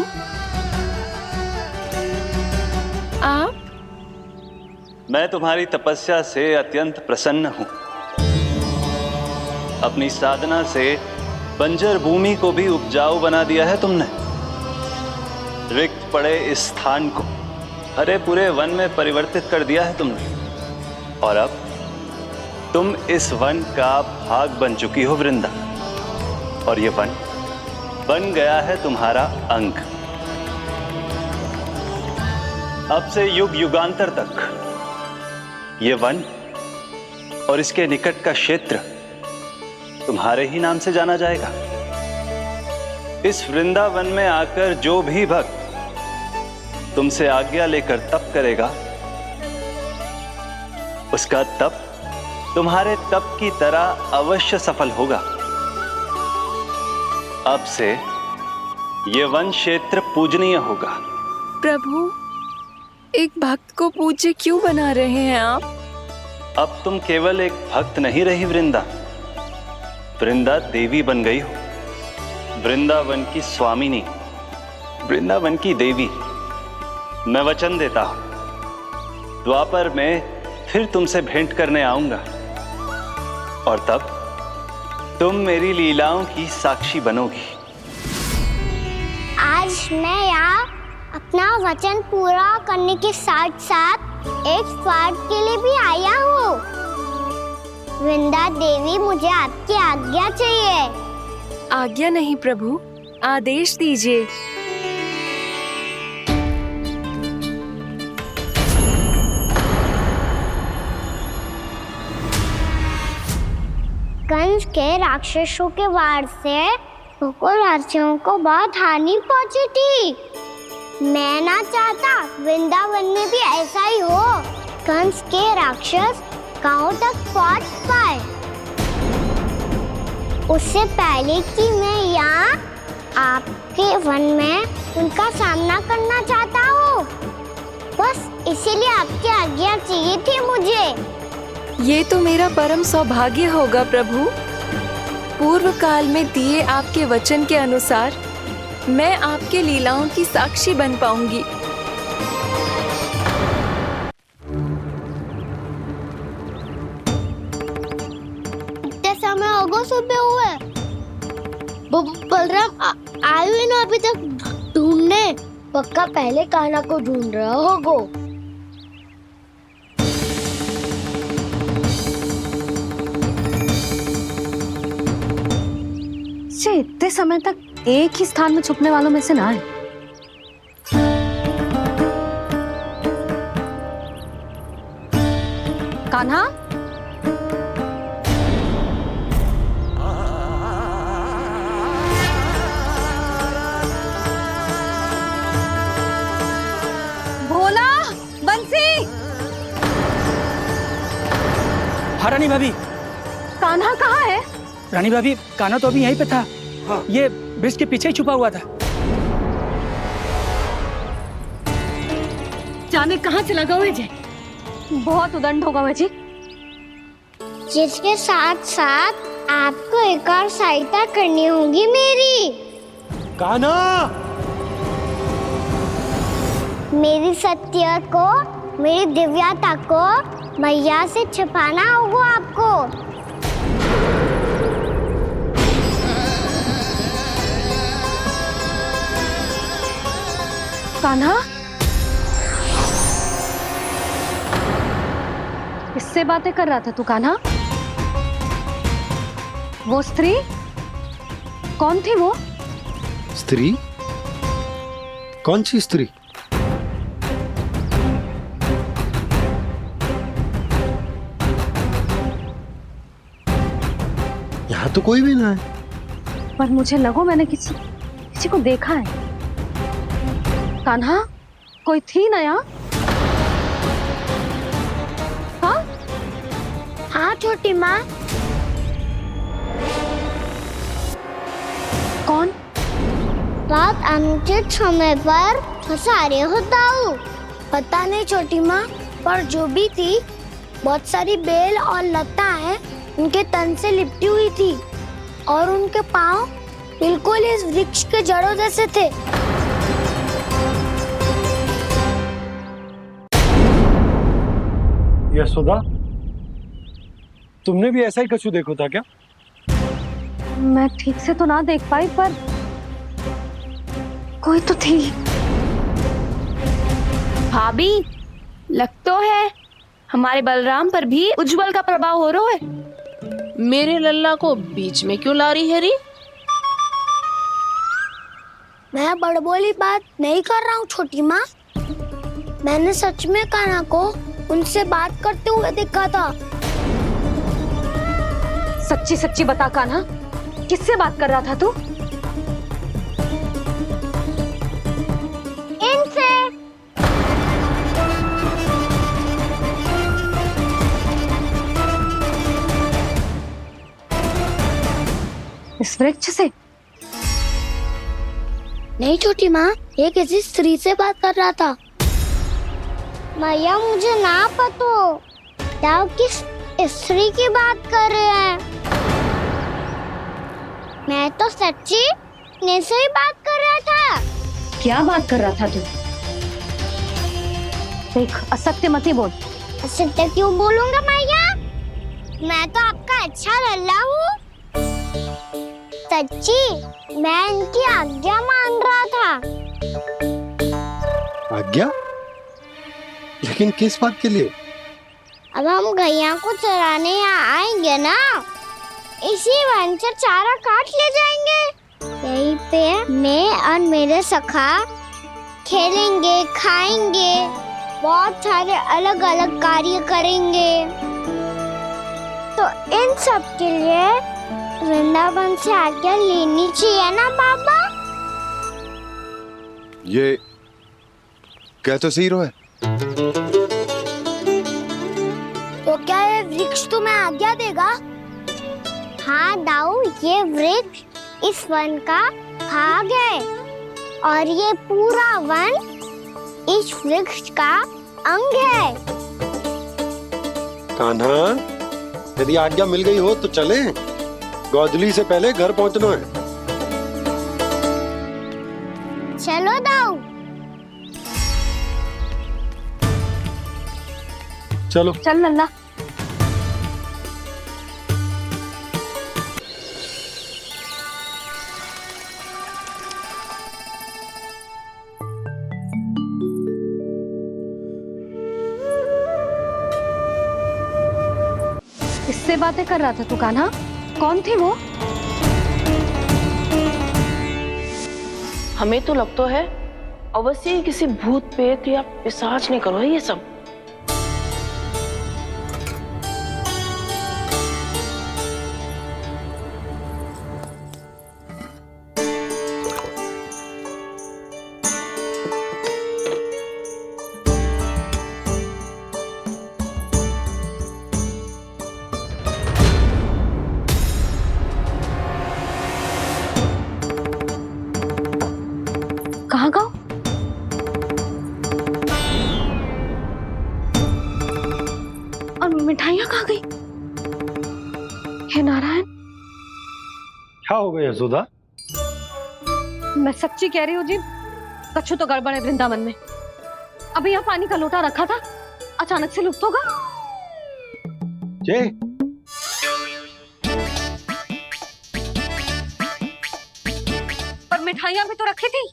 आप? मैं तुम्हारी तपस्या से अत्यंत प्रसन्न हूं। अपनी साधना से बंजर भूमि को भी उपजाऊ बना दिया है तुमने। रिक्त पड़े इस स्थान को हरे पूरे वन में परिवर्तित कर दिया है तुमने। और अब तुम इस वन का भाग बन चुकी हो वृंदा, और ये वन बन गया है तुम्हारा अंग। अब से युग युगांतर तक ये वन और इसके निकट का क्षेत्र तुम्हारे ही नाम से जाना जाएगा। इस वृंदावन में आकर जो भी भक्त तुमसे आज्ञा लेकर तप करेगा, उसका तप तुम्हारे तप की तरह अवश्य सफल होगा। अब से ये वन क्षेत्र पूजनीय होगा। प्रभु एक भक्त को पूज्य क्यों बना रहे हैं आप? अब तुम केवल एक भक्त नहीं रही वृंदा, वृंदा देवी बन गई हो। वृंदावन की स्वामिनी, वृंदावन की देवी। मैं वचन देता हूं, द्वापर में फिर तुमसे भेंट करने आऊंगा, और तब तुम मेरी लीलाओं की साक्षी बनोगी। आज मैं यहाँ अपना वचन पूरा करने के साथ साथ एक स्वार्थ के लिए भी आया हूँ। वृंदा देवी, मुझे आपकी आज्ञा चाहिए। आज्ञा नहीं प्रभु, आदेश दीजिए। कंस के राक्षसों के वार से गोकुलवासियों को बहुत हानि पहुंची थी। मैं ना चाहता वृंदावन में भी ऐसा ही हो। कंस के राक्षस गांव तक पहुंच पाए, उससे पहले कि मैं यहाँ आपके वन में उनका सामना करना चाहता हूँ। बस इसीलिए आपकी आज्ञा चाहिए थी मुझे। ये तो मेरा परम सौभाग्य होगा प्रभु। पूर्व काल में दिए आपके वचन के अनुसार मैं आपके लीलाओं की साक्षी बन पाऊंगी। इतने समय होगा सुबह हुए, बलराम आए हुए ना अभी तक ढूंढने। पक्का पहले कान्हा को ढूंढ रहा होगा। इतने समय तक एक ही स्थान में छुपने वालों में से ना है। कान्हा, भोला, बंसी। हाँ रानी भाभी। कान्हा कहाँ है? रानी भाभी, कान्हा तो अभी यहीं पे था। हाँ। ये ब्रिज के पीछे ही छुपा हुआ था। जाने कहाँ चला गया है जी? बहुत उदंड होगा वह जी। जिसके साथ साथ आपको एक और सहायता करनी होगी मेरी। कान्हा, मेरी सत्य को, मेरी दिव्यता को मैया से छिपाना होगा आपको। कान्हा, किससे बातें कर रहा था तू कान्हा? वो स्त्री कौन थी? वो स्त्री? कौन सी स्त्री? यहाँ तो कोई भी ना है। पर मुझे लगो मैंने किसी को देखा है। कान्हा, कोई थी ना यहाँ? हाँ? हाँ छोटी माँ। कौन? रात अनुचित समय पर फंसारे होता हूँ। पता नहीं छोटी माँ, पर जो भी थी, बहुत सारी बेल और लता है उनके तन से लिपटी हुई थी और उनके पाँव बिल्कुल इस वृक्ष के जड़ों जैसे थे। यशोदा, तुमने भी ऐसा ही कछु देखो था क्या? मैं ठीक से तो ना देख पाई, पर कोई तो थी। भाभी, लग तो है हमारे बलराम पर भी उज्जवल का प्रभाव हो रहा है। मेरे लल्ला को बीच में क्यों ला रही है री? मैं बड़बोली बात नहीं कर रहा हूँ छोटी माँ। मैंने सच में कान्हा को उनसे बात करते हुए देखा था। सच्ची सच्ची बता कान्हा, किससे बात कर रहा था तू? इनसे। इस वृक्ष से? नहीं छोटी माँ, ये किसी स्त्री से बात कर रहा था। मैया मुझे ना पतो क्या किस स्त्री की बात कर रहे हैं। मैं तो सच्ची ने से ही बात कर रहा था। क्या बात कर रहा था तू? देख, असत्य मत ही बोल। असत्य क्यों बोलूंगा मैया? मैं तो आपका अच्छा लल्ला हूँ। सच्ची मैं इनकी आज्ञा मान रहा था। आज्ञा? लेकिन किस बात के लिए? अब हम गैया को चराने यहाँ आएंगे ना, इसी वन से चारा काट ले जाएंगे। यहीं पे मैं और मेरे सखा खेलेंगे, खाएंगे, बहुत सारे अलग अलग कार्य करेंगे। तो इन सब के लिए वृंदावन से आज्ञा लेनी चाहिए ना बाबा? ये क्या तो सही रो है? तो क्या ये वृक्ष तुम्हें आज्ञा देगा? हाँ दाऊ, ये वृक्ष इस वन का भाग है और ये पूरा वन इस वृक्ष का अंग है। कान्हा, यदि आज्ञा मिल गई हो तो चले। गोधली से पहले घर पहुंचना है। चलो दाऊ। चलो चल लल्ला। किससे बातें कर रहा था तू कान्हा? कौन थी वो? हमें तो लगता है अवश्य ही किसी भूत प्रेत या पिशाच ने करो है ये सब। कहाँ गाँव? और मिठाइयाँ कहाँ गई? हे नारायण, हो गया यशोदा? मैं सच्ची कह रही हूँ जी, कछु तो गड़बड़ है वृंदावन में। अभी यहाँ पानी का लोटा रखा था, अचानक से लुप्त होगा। जय, पर मिठाइयाँ भी तो रखी थी।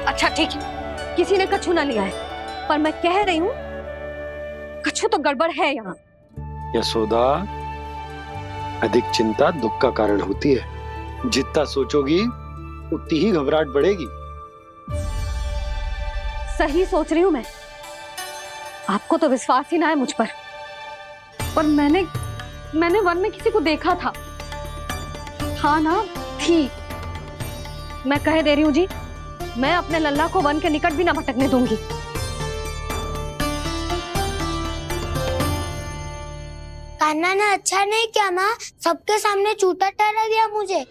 अच्छा ठीक है, किसी ने कछु ना लिया है, पर मैं कह रही हूँ कछु तो गड़बड़ है यहाँ। यशोदा, अधिक चिंता दुख का कारण होती है। जितना सोचोगी उतनी ही घबराहट बढ़ेगी। सही सोच रही हूँ मैं। आपको तो विश्वास ही ना है मुझ पर मैंने वन में किसी को देखा था। हाँ ना, थी। मैं कह दे रही हूँ जी, मैं अपने लल्ला को वन के निकट भी ना भटकने दूंगी। कान्हा ने अच्छा नहीं किया माँ, सबके सामने झूठा ठहरा दिया मुझे।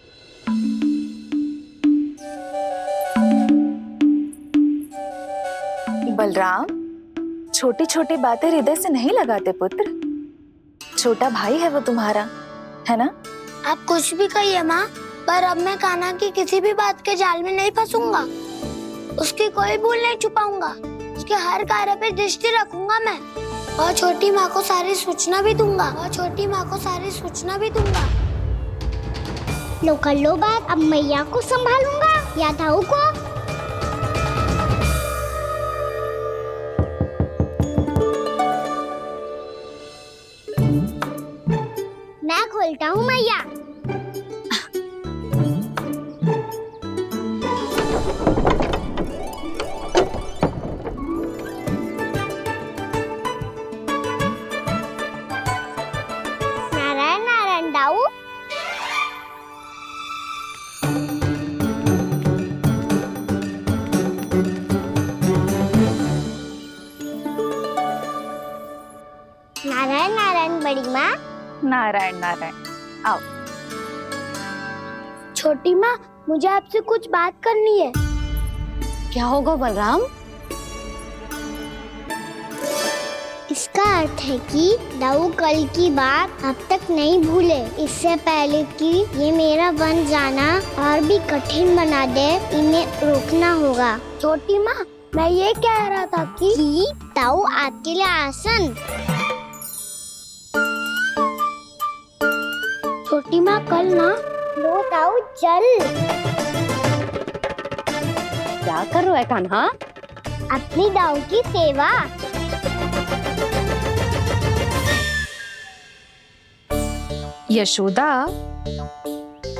बलराम, छोटी छोटी बातें हृदय से नहीं लगाते पुत्र। छोटा भाई है वो तुम्हारा, है ना? आप कुछ भी कहिए माँ, पर अब मैं कान्हा की किसी भी बात के जाल में नहीं फंसूंगा। उसकी कोई भूल नहीं छुपाऊंगा। उसके हर कार्य पे दृष्टि रखूंगा मैं, और छोटी माँ को सारी सूचना भी दूंगा। लो कर लो बात, अब मैया को संभालूंगा या दाऊ को। मैं खोलता हूँ मैया। नारायण नारायण दाऊ। नारायण नारायण बड़ी माँ। नारायण नारायण, आओ। छोटी माँ, मुझे आपसे कुछ बात करनी है। क्या होगा बलराम? इसका अर्थ है कि दाऊ कल की बात अब तक नहीं भूले। इससे पहले कि ये मेरा वन जाना और भी कठिन बना दे, इन्हें रोकना होगा। छोटी माँ, मैं ये कह रहा था कि दाऊ आपके लिए आसन। छोटी माँ, कल ना लो दाऊ चल। क्या कर रहा है कान्हा? अपनी दाऊ की सेवा। यशोदा,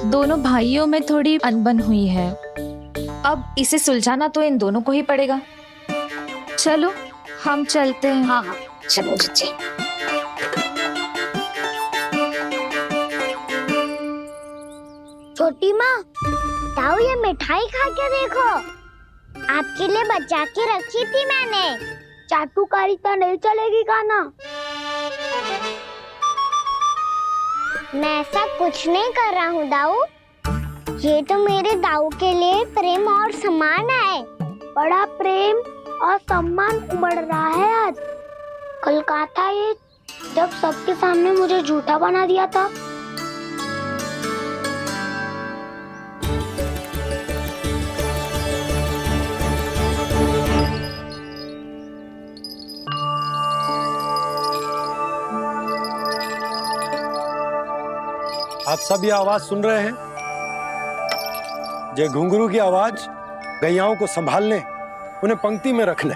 दोनों भाइयों में थोड़ी अनबन हुई है। अब इसे सुलझाना तो इन दोनों को ही पड़ेगा। चलो हम चलते हैं। हाँ हाँ, चलो जी। छोटी माँ, दाऊ ये मिठाई खा के देखो। आपके लिए बचा के रखी थी मैंने। चाटुकारिता नहीं चलेगी कान्हा। मैं ऐसा कुछ नहीं कर रहा हूँ दाऊ। ये तो मेरे दाऊ के लिए प्रेम और सम्मान है। बड़ा प्रेम और सम्मान उमड़ रहा है आज। कल कहा था ये, जब सबके सामने मुझे झूठा बना दिया था। आप सब ये आवाज सुन रहे हैं? ये घुंघरू की आवाज गैयाओं को संभालने, उन्हें पंक्ति में रखने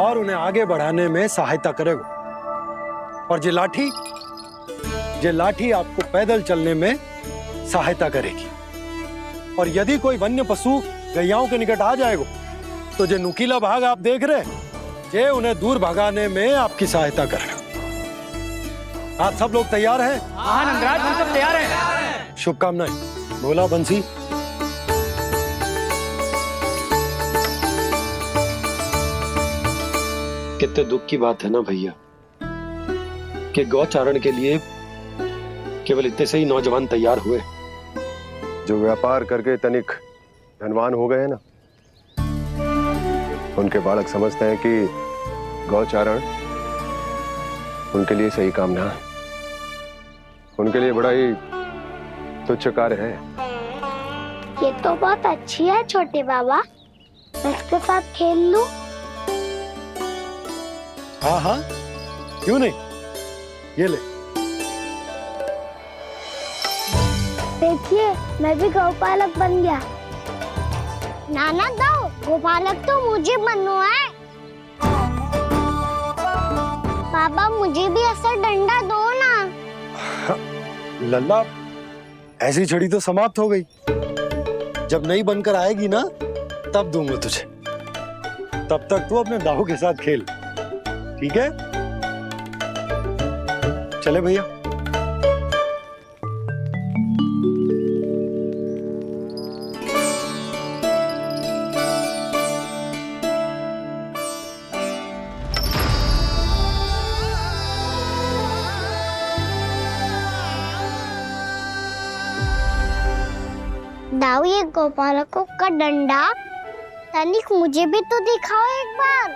और उन्हें आगे बढ़ाने में सहायता करेगा। और ये लाठी आपको पैदल चलने में सहायता करेगी। और यदि कोई वन्य पशु गैयाओं के निकट आ जाएगा तो जो नुकीला भाग आप देख रहे हैं, ये उन्हें दूर भगाने में आपकी सहायता करेगा। आप सब लोग तैयार हैं? हाँ नंदराज, हम सब तैयार हैं। शुभकामनाएं। बोला बंसी। कितने दुख की बात है ना भैया कि गौचारण के लिए केवल इतने से ही नौजवान तैयार हुए। जो व्यापार करके तनिक धनवान हो गए हैं ना, उनके बालक समझते हैं कि गौचारण उनके लिए सही काम ना है, उनके लिए बड़ा ही तुच्छ कार्य है। ये तो बहुत अच्छी है छोटे बाबा, मैं इसके साथ खेल लूं? हाँ हाँ, क्यों नहीं, ये ले। देखिए मैं भी गौपालक बन गया। नाना दाऊ, गौपालक तो मुझे बनना है। पापा मुझे भी ऐसा डंडा दो ना। लल्ला, ऐसी छड़ी तो समाप्त हो गई, जब नई बनकर आएगी ना तब दूंगा तुझे। तब तक तू अपने दाऊ के साथ खेल, ठीक है? चले भैया। दाऊ, ये गोपालकों का डंडा तनिक मुझे भी तो दिखाओ एक बार।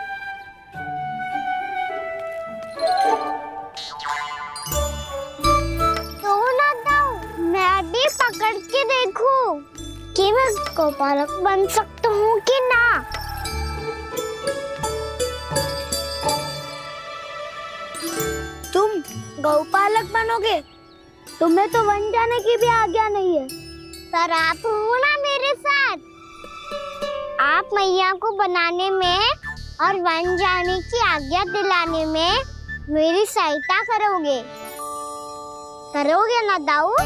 तो ना दाऊ, मैं भी पकड़ के देखूं कि मैं गोपालक बन सकता हूँ कि ना। तुम गौपालक बनोगे? तुम्हें तो वन जाने की भी आज्ञा नहीं है। पर आप हो ना मेरे साथ, आप मैया को बनाने में और वन जाने की आज्ञा दिलाने में मेरी सहायता करोगे, करोगे ना दाऊ?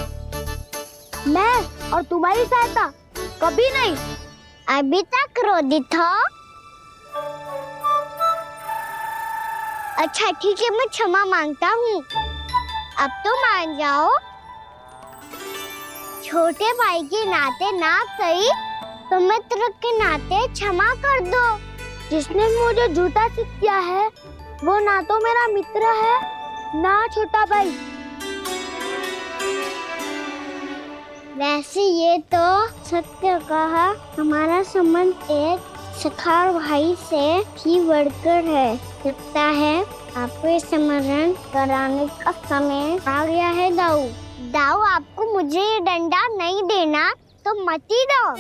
मैं और तुम्हारी सहायता कभी नहीं। अभी तक क्रोधित हो? अच्छा ठीक है, मैं क्षमा मांगता हूँ, अब तो मान जाओ। छोटे भाई के नाते ना सही तो मित्र के नाते क्षमा कर दो। जिसने मुझे झूठा सिख किया है वो ना तो मेरा मित्र है ना छोटा भाई। वैसे ये तो सत्य कहा, हमारा संबंध एक सखार भाई से भी बढ़कर है। लगता है आपको स्मरण कराने का समय आ गया है दाऊ। दाऊ, आपको मुझे ये डंडा नहीं देना तो मत ही दो,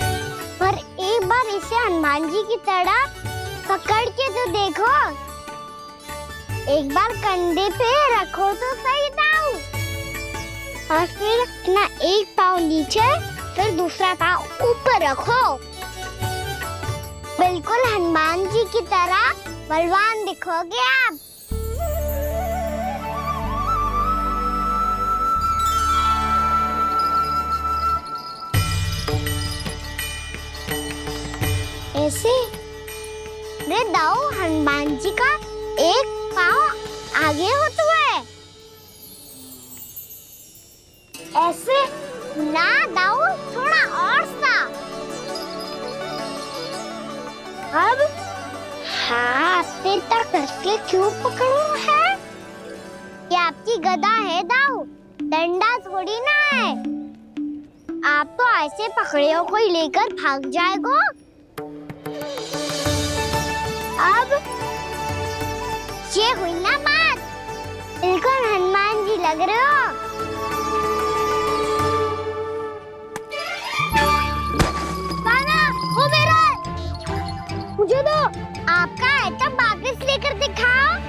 पर एक बार इसे हनुमान जी की तरह पकड़ के तो देखो। एक बार कंधे पे रखो तो सही दाऊ, और फिर अपना एक पाँव नीचे फिर दूसरा पाँव ऊपर रखो। बिल्कुल हनुमान जी की तरह बलवान दिखोगे आप। ऐसे रे दाऊ, हनुमान जी का एक पाँव आगे होता है। ऐसे ना दाऊ, थोड़ा और सा। अब हाथ पे तक कसके क्यों पकड़ो है? ये आपकी गदा है दाऊ, डंडा थोड़ी ना है। आप तो ऐसे पकड़ियों को ही लेकर भाग जाएगो। अब ये हुई ना बात, बिल्कुल हनुमान जी लग रहे हो। कान्हा, वो मेरा, मुझे दो। आपका आइटम वापस लेकर दिखाओ।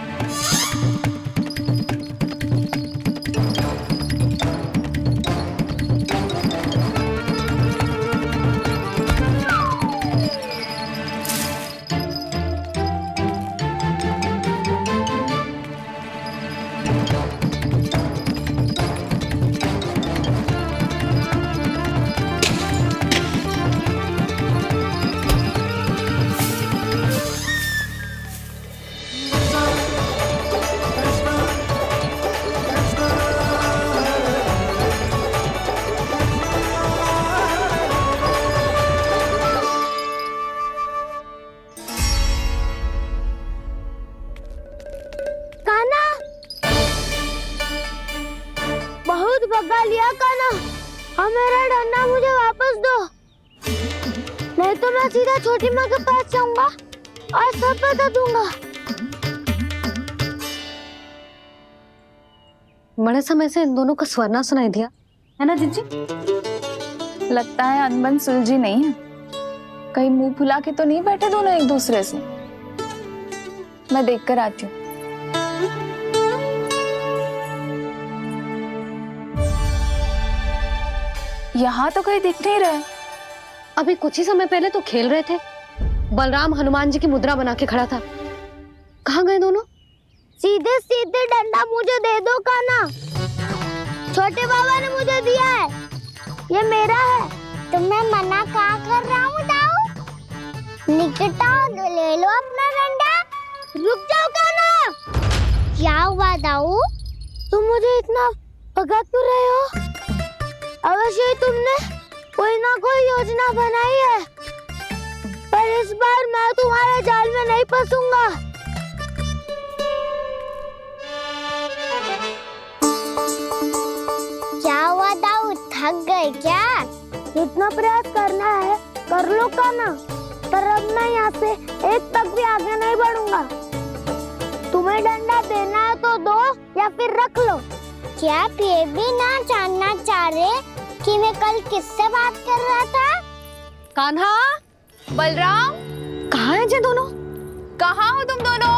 भगा लिया कान्हा, अब मेरा डंडा मुझे वापस दो, नहीं नहीं तो मैं सीधा छोटी माँ के पास जाऊंगा और सब बता दूंगा। बड़े समय से इन दोनों का स्वर ना सुनाई दिया, है ना जीजी? लगता है अनबन सुलझी नहीं है। कहीं मुंह फुला के तो नहीं बैठे दोनों एक दूसरे से। मैं देख कर आती हूँ। यहाँ तो कहीं दिख नहीं रहे। अभी कुछ ही समय पहले तो खेल रहे थे। बलराम हनुमान जी की मुद्रा बना के खड़ा था। कहाँ गए दोनों? सीधे सीधे डंडा मुझे दे दो कान्हा। छोटे बाबा ने मुझे दिया है, ये मेरा है। तो मैं मना कहाँ कर रहा हूँ दाऊ? निकट आओ, ले लो अपना डंडा। रुक जाओ कान्हा। क्या हुआ दाऊ? तुम मुझे इतना भगा क्यों रहे हो? अवश्य ही तुमने कोई ना कोई योजना बनाई है, पर इस बार मैं तुम्हारे जाल में नहीं फंसूंगा। क्या हुआ दाऊ, थक गए क्या? इतना प्रयास करना है कर लो कान्हा, पर अब मैं यहाँ से एक तक भी आगे नहीं बढ़ूंगा। तुम्हें डंडा देना है तो दो या फिर रख लो। क्या आप ये भी ना जानना चाह रहे कि मैं कल किससे बात कर रहा था? कान्हा, बलराम, कहाँ हैं ये दोनों? कहाँ हो तुम दोनों?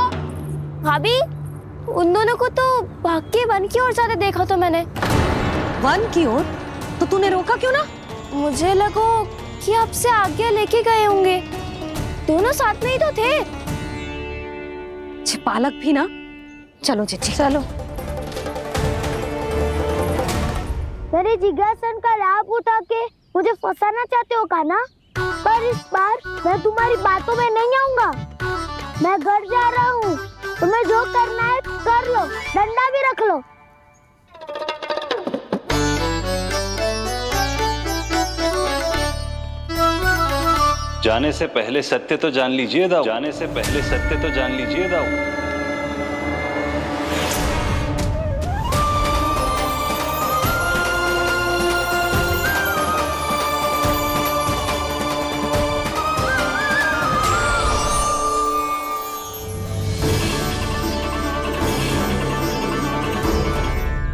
भाभी, उन दोनों को तो भाग के वन की ओर जाते देखा तो मैंने। वन की ओर? तो तूने रोका क्यों ना? मुझे लगा कि आपसे आगे लेके गए होंगे। दोनों साथ में ही तो थे। पालक भी ना। चलो जीजी, चलो। मेरे जिज्ञासन का लाभ उठा के मुझे फंसाना चाहते हो कान्हा? पर इस बार मैं तुम्हारी बातों में नहीं आऊंगा। मैं घर जा रहा हूँ, तुम्हें जो करना है कर लो, डंडा भी रख लो। जाने से पहले सत्य तो जान लीजिए दाऊ। जाने से पहले सत्य तो जान लीजिए दाऊ।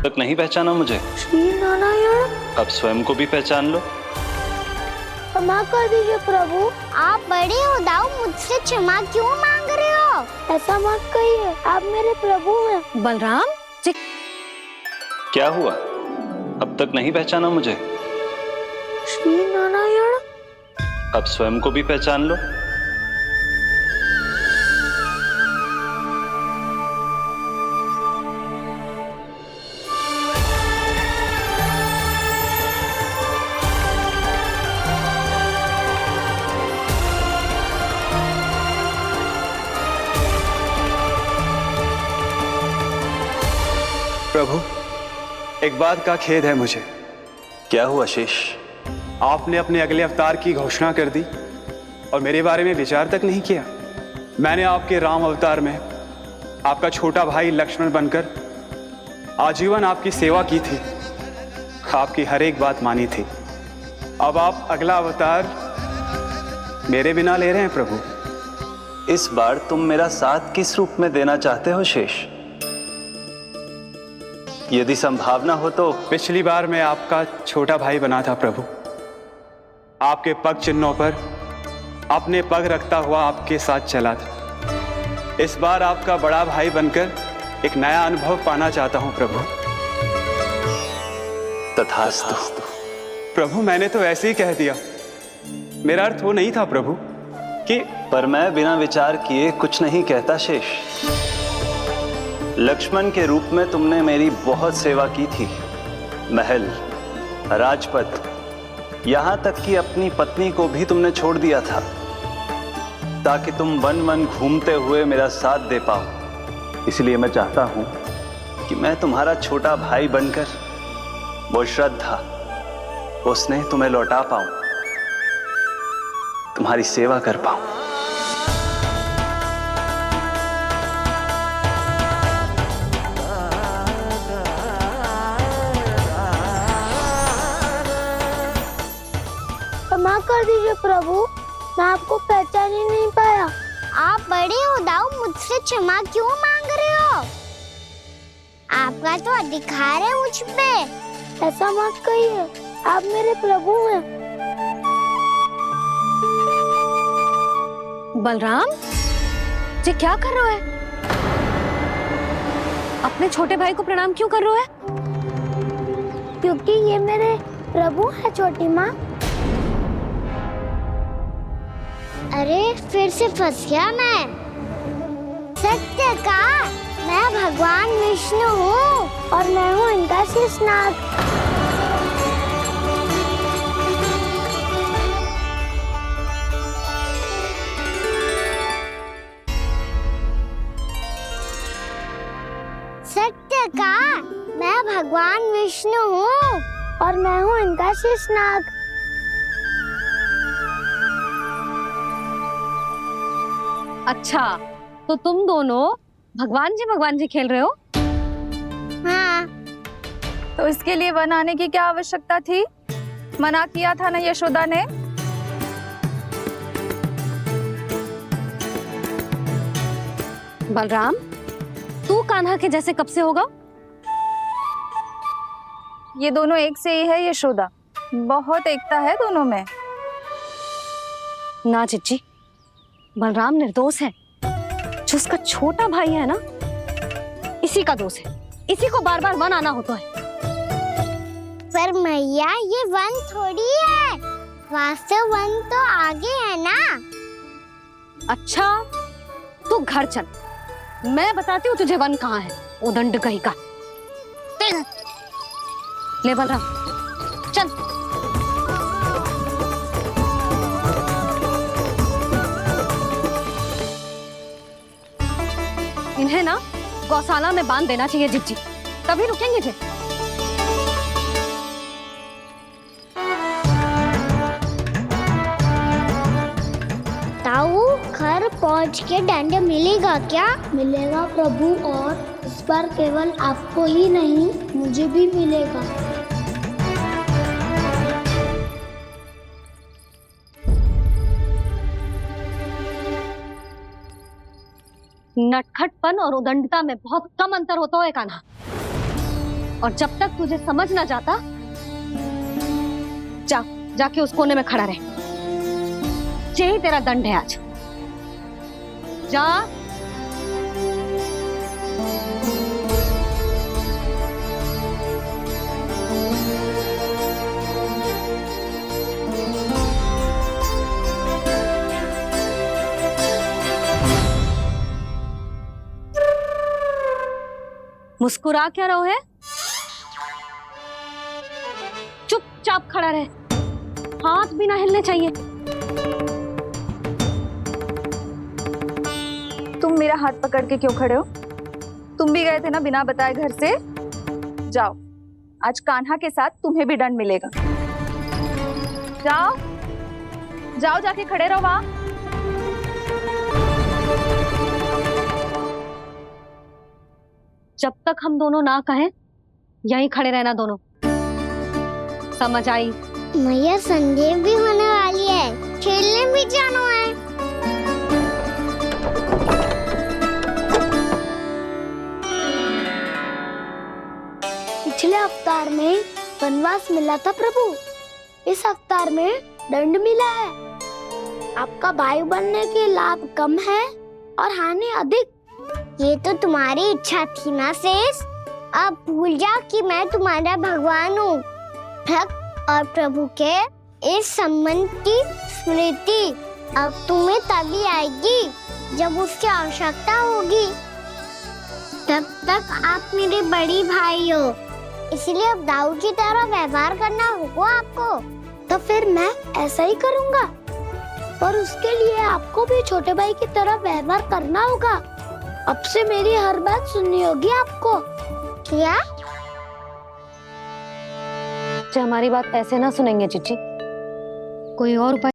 तक नहीं पहचाना मुझे? श्री नारायण। अब स्वयं को भी पहचान लो। क्षमा कर दीजिए प्रभु। आप बड़े हो दाऊ, मुझसे क्षमा क्यों मांग रहे हो? ऐसा मत कहिए, आप मेरे प्रभु हैं। बलराम, क्या हुआ? अब तक नहीं पहचाना मुझे? श्री नारायण। अब स्वयं को भी पहचान लो। प्रभु, एक बात का खेद है मुझे। क्या हुआ शेष? आपने अपने अगले अवतार की घोषणा कर दी और मेरे बारे में विचार तक नहीं किया। मैंने आपके राम अवतार में आपका छोटा भाई लक्ष्मण बनकर आजीवन आपकी सेवा की थी, आपकी हर एक बात मानी थी। अब आप अगला अवतार मेरे बिना ले रहे हैं प्रभु। इस बार तुम मेरा साथ किस रूप में देना चाहते हो शेष? यदि संभावना हो तो। पिछली बार मैं आपका छोटा भाई बना था प्रभु, आपके पग चिन्हों पर अपने पग रखता हुआ आपके साथ चला था। इस बार आपका बड़ा भाई बनकर एक नया अनुभव पाना चाहता हूं प्रभु। तथास्तु। प्रभु, मैंने तो ऐसे ही कह दिया, मेरा अर्थ वो नहीं था प्रभु कि। पर मैं बिना विचार किए कुछ नहीं कहता शेष। लक्ष्मण के रूप में तुमने मेरी बहुत सेवा की थी। महल, राजपथ, यहां तक कि अपनी पत्नी को भी तुमने छोड़ दिया था ताकि तुम वन वन घूमते हुए मेरा साथ दे पाओ। इसलिए मैं चाहता हूं कि मैं तुम्हारा छोटा भाई बनकर वो श्रद्धा, वो स्नेह तुम्हें लौटा पाऊं, तुम्हारी सेवा कर पाऊं। क्षमा कर दीजिए प्रभु, मैं आपको पहचान ही नहीं पाया। आप बड़े हो दाऊ, मुझसे क्षमा क्यों मांग रहे हो? आपका तो अधिकार है मुझ पे। ऐसा मत कहिए, आप मेरे प्रभु हैं। बलराम, ये क्या कर रहे हो? अपने छोटे भाई को प्रणाम क्यों कर रहे हो? क्योंकि ये मेरे प्रभु है छोटी माँ। अरे फिर से फंस गया मैं। सत्य का मैं भगवान विष्णु हूँ और मैं हूँ इनका शेषनाग। सत्य का मैं भगवान विष्णु हूँ और मैं हूँ इनका शेषनाग। अच्छा, तो तुम दोनों भगवान जी खेल रहे हो? हाँ। तो इसके लिए वन आने की क्या आवश्यकता थी? मना किया था ना यशोदा ने। बलराम, तू कान्हा के जैसे कब से होगा? ये दोनों एक से ही है यशोदा, बहुत एकता है दोनों में। ना चिच्ची, बलराम निर्दोष है। जो उसका छोटा भाई है ना, इसी का दोष है। इसी को बार बार वन आना होता है। पर मैया ये वन थोड़ी है, वास्तव वन तो आगे है ना। अच्छा, तू घर चल, मैं बताती हूँ तुझे वन कहाँ है। उदंड कहीं का। ले बलराम, चल। इन्हें ना गौशाला में बांध देना चाहिए जिज्जी, तभी रुकेंगे जे। ताऊ, घर पहुँच के दंड मिलेगा क्या? मिलेगा प्रभु, और इस बार केवल आपको ही नहीं मुझे भी मिलेगा। नटखटपन और उदंडता में बहुत कम अंतर होता है कान्हा, और जब तक तुझे समझ ना जाता, जाके उस कोने में खड़ा रहे। यही तेरा दंड है आज। जा। मुस्कुरा क्या रहो है? चुपचाप खड़ा रहे, हाथ भी ना हिलने चाहिए। तुम मेरा हाथ पकड़ के क्यों खड़े हो? तुम भी गए थे ना बिना बताए घर से। जाओ, आज कान्हा के साथ तुम्हें भी दंड मिलेगा। जाओ जाओ, जाके खड़े रहो वहां। जब तक हम दोनों ना कहें, यहीं खड़े रहना दोनों। समझ आई? मैया, संध्या भी होने वाली है, खेलने भी जाना है। पिछले अवतार में वनवास मिला था प्रभु, इस अवतार में दंड मिला है। आपका भाई बनने के लाभ कम है और हानि अधिक। ये तो तुम्हारी इच्छा थी ना शेष। अब भूल जा कि मैं तुम्हारा भगवान हूँ। भक्त और प्रभु के इस संबंध की स्मृति अब तुम्हें तभी आएगी जब उसकी आवश्यकता होगी। तब तक आप मेरे बड़ी भाई हो, इसलिए अब दाऊ की तरह व्यवहार करना होगा आपको। तो फिर मैं ऐसा ही करूँगा, पर उसके लिए आपको भी छोटे भाई की तरह व्यवहार करना होगा। अब से मेरी हर बात सुननी होगी आपको। क्या? हमारी बात ऐसे ना सुनेंगे चिच्ची, कोई और उपाय